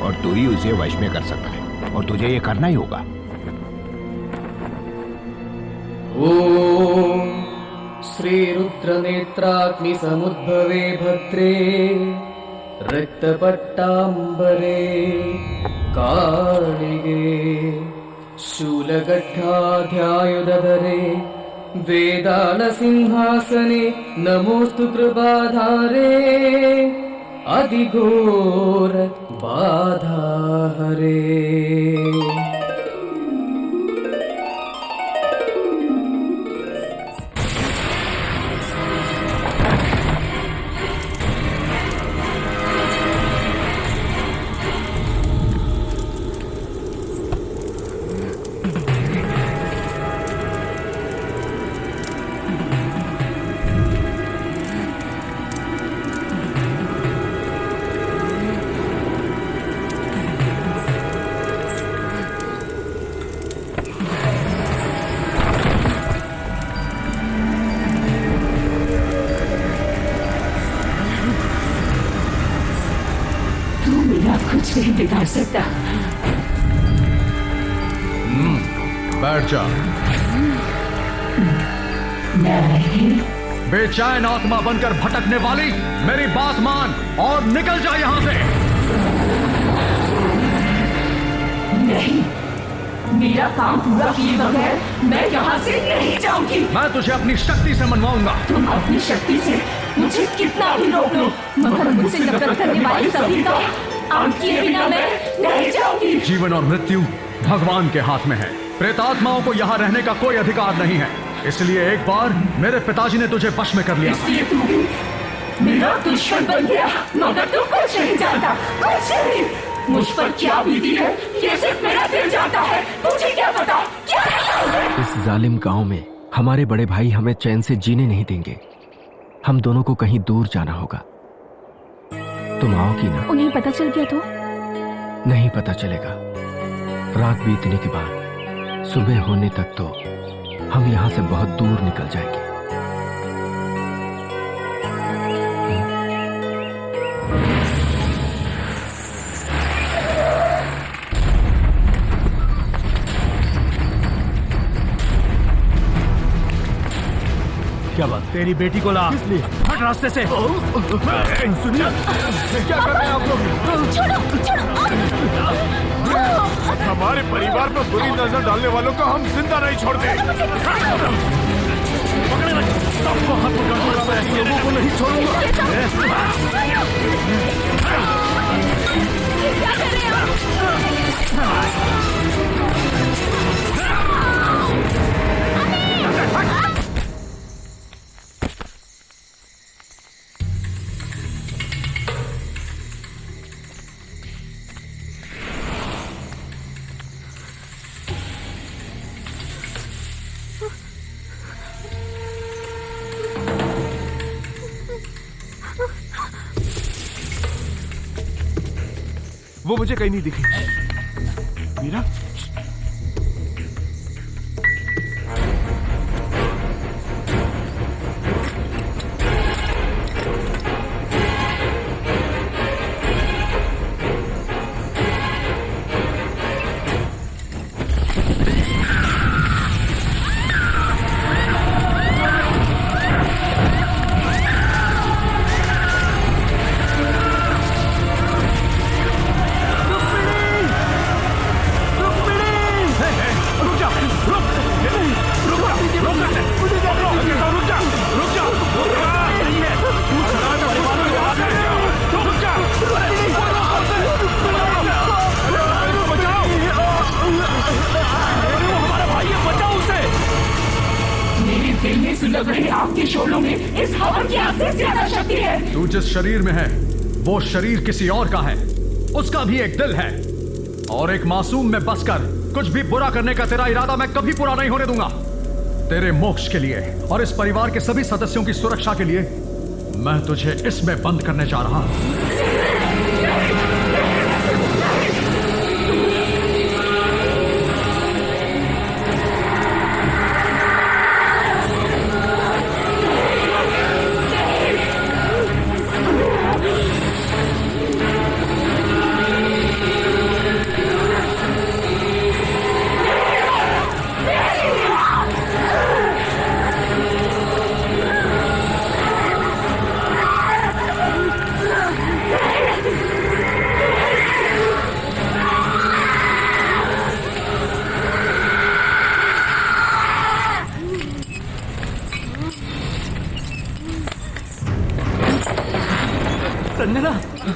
और तू ही उसे वश में कर सकता है, और तुझे ये करना ही होगा। ओम श्री रुद्रनेत्राग्नि समुद्भवे भद्रे रक्तपट्टाम्बरे कालिगे शूलगड्ढाध्यायुधरे वेदालसिंहासने नमोस्तु कृपाधारे अधिघोर बाधाहरे। कुछ नहीं बिगाड़ सकता। बैठ जा। बेचैन आत्मा बनकर भटकने वाली, मेरी बात मान और निकल जा यहाँ से। नहीं, मेरा काम पूरा किए बगैर मैं यहाँ से नहीं जाऊंगी। मैं तुझे अपनी शक्ति से मनवाऊंगा। तुम अपनी शक्ति से मुझे कितना भी रोक लो, मगर मुझसे नफरत करने वाली सभी का अंत किए बिना मैं नहीं जाऊंगी। जीवन और मृत्यु भगवान के हाथ में है। प्रेतात्माओं को यहाँ रहने का कोई अधिकार नहीं है, इसलिए एक बार मेरे पिताजी ने तुझे वश में कर लिया। इसलिए तू भी मेरा दुश्मन बन गया, मगर तू कुछ नहीं जानता, कुछ नहीं। मुझ पर क्या बीती है ये सिर्फ मेरा दिल जानता है, तुझे क्या पता? क्या इस जालिम गांव में हमारे बड़े भाई हमें चैन से जीने नहीं देंगे। हम दोनों को कहीं दूर जाना होगा। तुम आओगी ना? उन्हें पता चल गया तो? नहीं पता चलेगा। रात बीतने के बाद सुबह होने तक तो हम यहाँ से बहुत दूर निकल जाएंगे। क्या बात? तेरी बेटी को ला। हट रास्ते से। सुनिए, क्या कर रहे हैं आप लोग? हमारे परिवार पर बुरी नजर डालने वालों को हम जिंदा नहीं छोड़ते। सबको हाथ पकड़ूंगा, मैं ऐसे लोगों को नहीं छोड़ूंगा। क्या कर रहे हैं वो मुझे कहीं नहीं दिखी। मीरा, लग रही आग के शोलों में इस हवन की आग से ज्यादा शक्ति है। तू जिस शरीर में है वो शरीर किसी और का है, उसका भी एक दिल है, और एक मासूम में बसकर कुछ भी बुरा करने का तेरा इरादा मैं कभी पूरा नहीं होने दूंगा। तेरे मोक्ष के लिए और इस परिवार के सभी सदस्यों की सुरक्षा के लिए मैं तुझे इसमें बंद करने जा रहा हूं।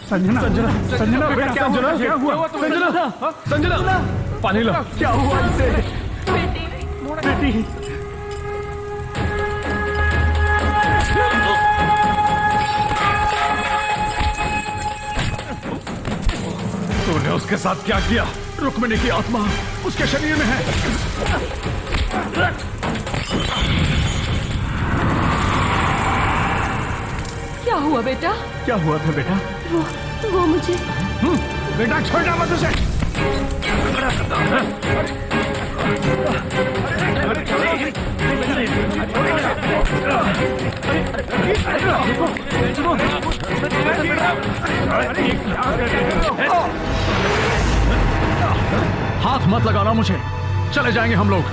संजना, संजना, संजना, बेटा क्या हुआ? क्या हुआ? संजना, संजना, पानी लो। क्या हुआ इसे? बेटी, तूने उसके साथ क्या किया? रुक्मिणी की आत्मा उसके शरीर में है। क्या हुआ बेटा? क्या हुआ था बेटा? वो मुझे बेटा छोटा मत उसे। हाथ मत लगाना मुझे, चले जाएंगे हम लोग।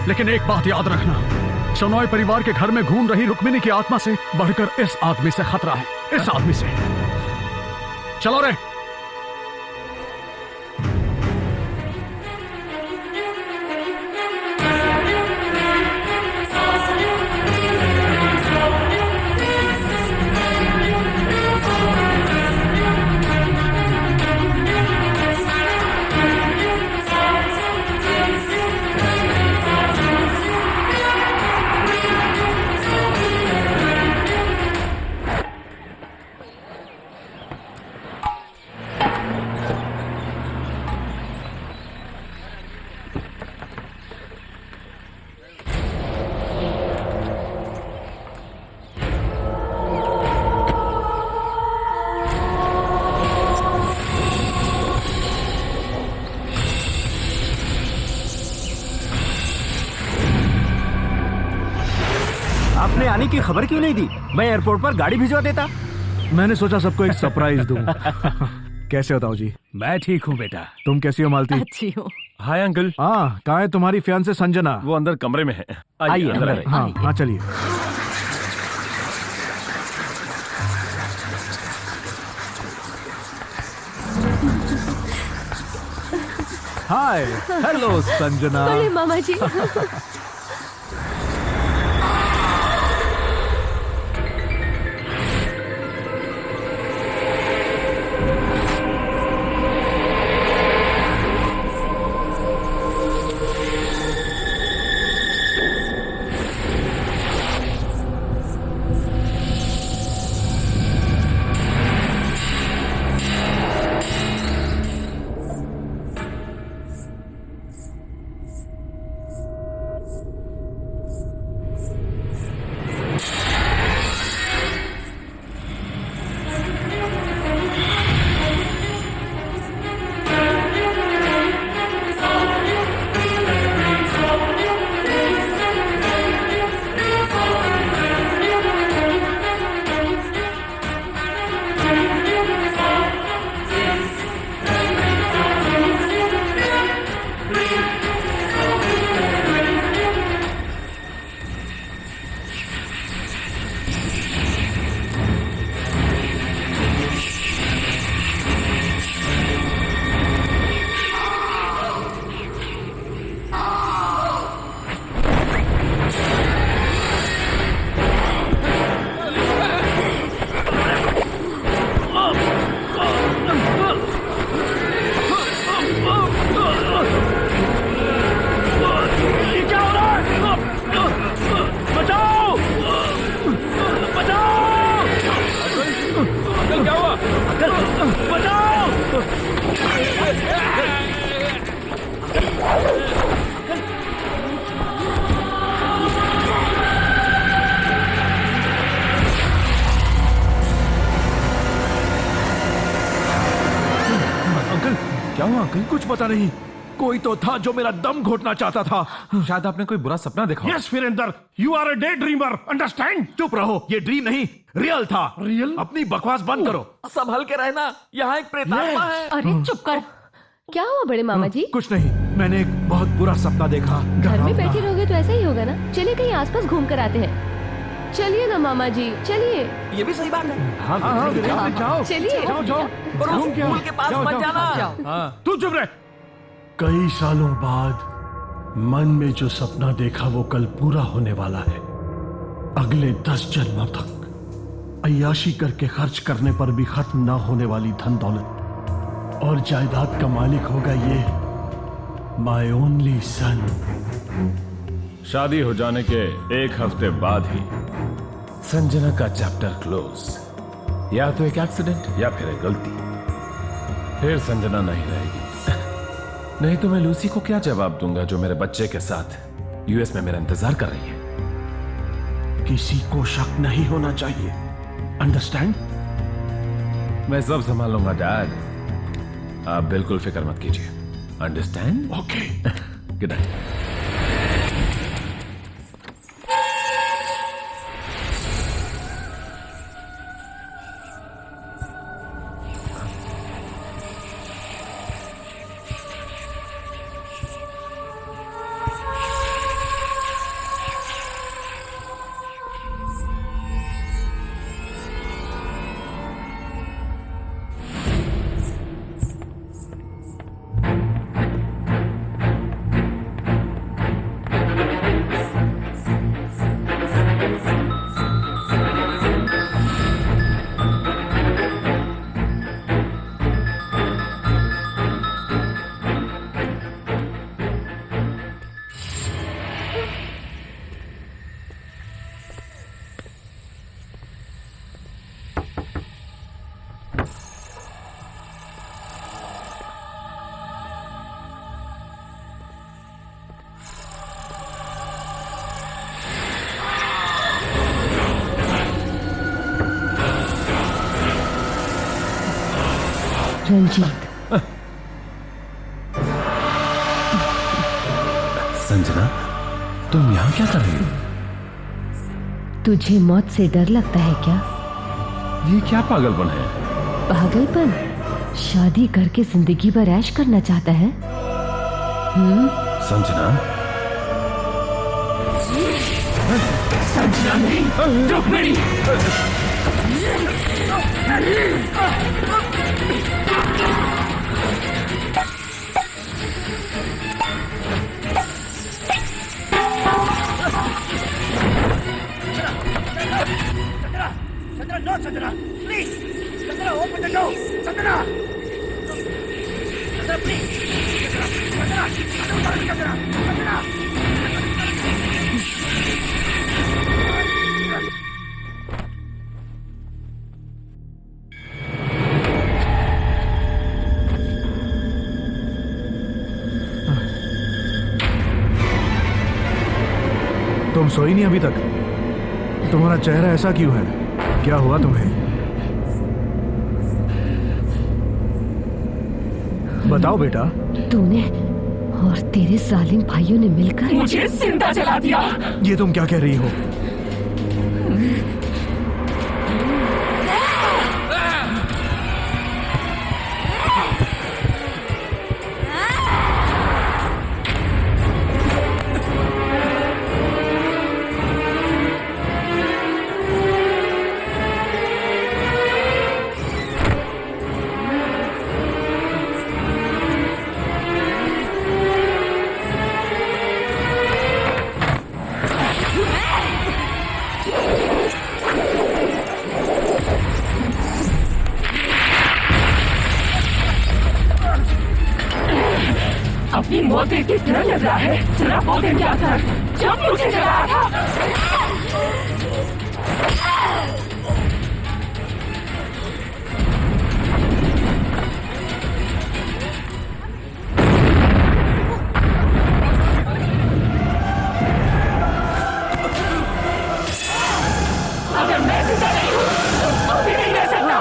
लेकिन एक बात याद रखना, शनॉय परिवार के घर में घूम रही रुक्मिणी की आत्मा से बढ़कर इस आदमी से खतरा है। इस आदमी से। चलो रे। आपने आने की खबर क्यों नहीं दी? मैं एयरपोर्ट पर गाड़ी भिजवा देता। मैंने सोचा सबको एक सरप्राइज दूं। कैसे बताओ जी? मैं ठीक हूँ बेटा। तुम कैसी हो मालती? अच्छी हूँ। Hi uncle. हाँ, कहाँ है तुम्हारी फियांसे संजना? वो अंदर कमरे में है। आइए अंदर अंदर। हाँ हाँ, चलिए। हाय, हेलो संजना। अरे मामा जी। क्या हुआ अंकल? कुछ पता नहीं, कोई तो था जो मेरा दम घोटना चाहता था। शायद आपने कोई बुरा सपना देखा। Yes Virendra, you are a day dreamer, understand? चुप रहो, ये ड्रीम नहीं रियल था। रियल? अपनी बकवास बंद करो। संभल के रहना, यहाँ एक प्रेतात्मा है। अरे चुप कर। क्या हुआ बड़े मामा जी? कुछ नहीं, मैंने एक बहुत बुरा सपना देखा। घर में बैठे रहोगे तो ऐसा ही होगा ना। चलिए कहीं आसपास घूम कर आते हैं। चलिए ना मामा जी, चलिए। ये भी सही बात है। हाँ, जाओ चलिए। जाओ। स्कूल के पास मत जाना। तू चुप रह। कई सालों बाद मन में जो सपना देखा वो कल पूरा होने वाला है। अगले 10 जन्मों तक अय्याशी करके खर्च करने पर भी खत्म ना होने वाली धन दौलत और जायदाद का मालिक होगा ये माय ओनली सन। शादी हो जाने के एक हफ्ते बाद ही संजना का चैप्टर क्लोज। या तो एक एक्सीडेंट या फिर एक गलती। फिर संजना नहीं रहेगी। नहीं तो मैं लूसी को क्या जवाब दूंगा जो मेरे बच्चे के साथ यूएस में मेरा इंतजार कर रही है। किसी को शक नहीं होना चाहिए, अंडरस्टैंड? मैं सब संभाल लूंगा डैड, आप बिल्कुल फिक्र मत कीजिए। Understand? Okay. Good night. Ranjit. Sanjana, तुम यहाँ क्या कर रही हो? तुझे मौत से डर लगता है क्या? ये क्या पागलपन है? पागलपन? शादी करके जिंदगी भर ऐश करना चाहता है? संजना? संजना नहीं, Rukmini. Sanjana, no Sanjana, please Sanjana, open the door, Sanjana, Sanjana please, Sanjana, Sanjana, Sanjana. तुम सोई नहीं अभी तक? तुम्हारा चेहरा ऐसा क्यों है? क्या हुआ तुम्हें? बताओ बेटा। तूने और तेरे जालिम भाइयों ने मिलकर मुझे जिंदा जला दिया। ये तुम क्या कह रही हो? अपनी मौत देख के डर लग रहा है। जरा पौधे क्या था जब मुझे जलाया था। अगर मैं जिंदा नहीं हूँ तो भी नहीं रह सकता।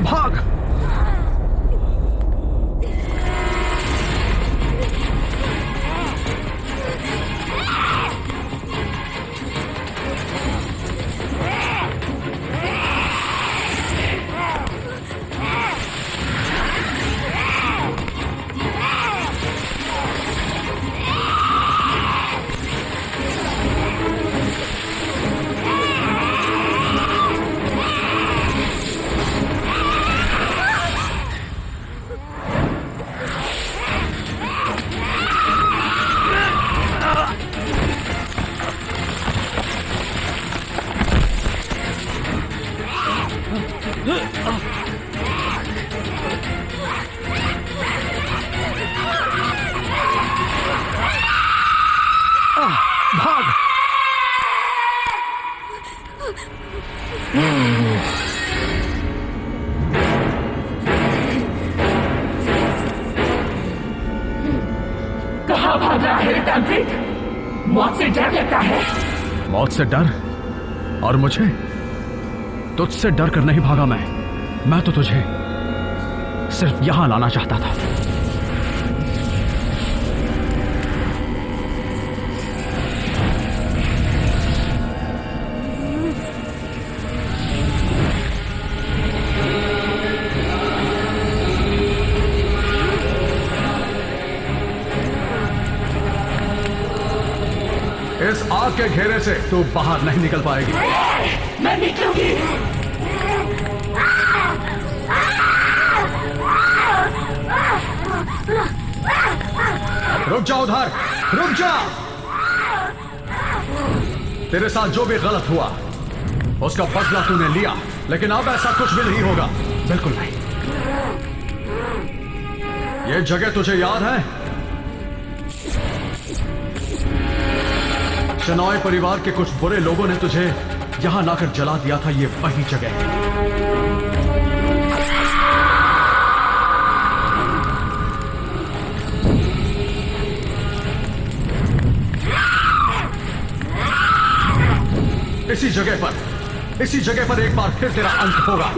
भाग! कहाँ भाग रहा है तांत्रिक? मौत से डर लगता है। मौत से डर? और मुझे? तुझसे डर कर नहीं भागा मैं तो तुझे सिर्फ यहां लाना चाहता था। इस आग के घेरे से तू बाहर नहीं निकल पाएगी। मैं निकलूंगी। रुक जा उधर, रुक जा। तेरे साथ जो भी गलत हुआ उसका बदला तूने लिया, लेकिन अब ऐसा कुछ भी नहीं होगा। बिल्कुल नहीं। ये जगह तुझे याद है? शेनॉय परिवार के कुछ बुरे लोगों ने तुझे यहां लाकर जला दिया था। ये वही जगह है। इसी जगह पर एक बार फिर तेरा अंत होगा।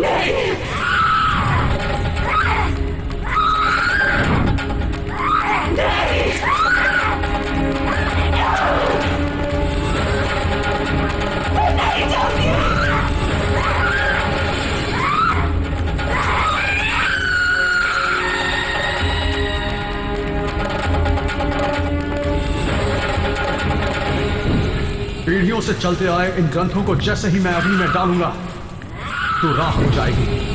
पीढ़ियों से चलते आए इन ग्रंथों को जैसे ही मैं अग्नि में डालूंगा तो राख हो जाएगी।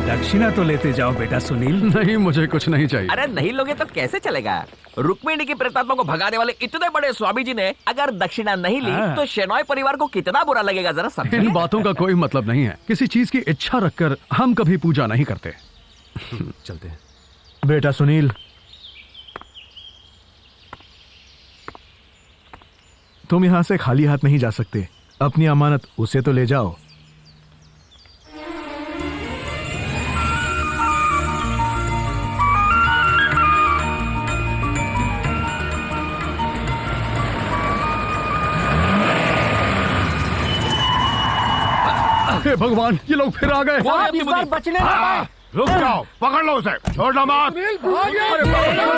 दक्षिणा तो लेते जाओ बेटा सुनील। नहीं, मुझे कुछ नहीं चाहिए। अरे नहीं लोगे तो कैसे चलेगा? रुक्मिणी की प्रेतात्मा को भगाने वाले इतने बड़े स्वामी जी ने अगर दक्षिणा नहीं ली तो शेनॉय परिवार को कितना बुरा लगेगा, जरा समझिए। इन बातों का कोई मतलब नहीं है। किसी चीज की इच्छा रखकर हम कभी पूजा नहीं करते। चलते हैं। बेटा सुनील, तुम यहां से खाली हाथ नहीं जा सकते। अपनी अमानत उसे तो ले जाओ। हे भगवान, ये लोग फिर आ गए। इस बार बचने ना पाए। रुक जाओ, पकड़ लो उसे, छोड़ना मत।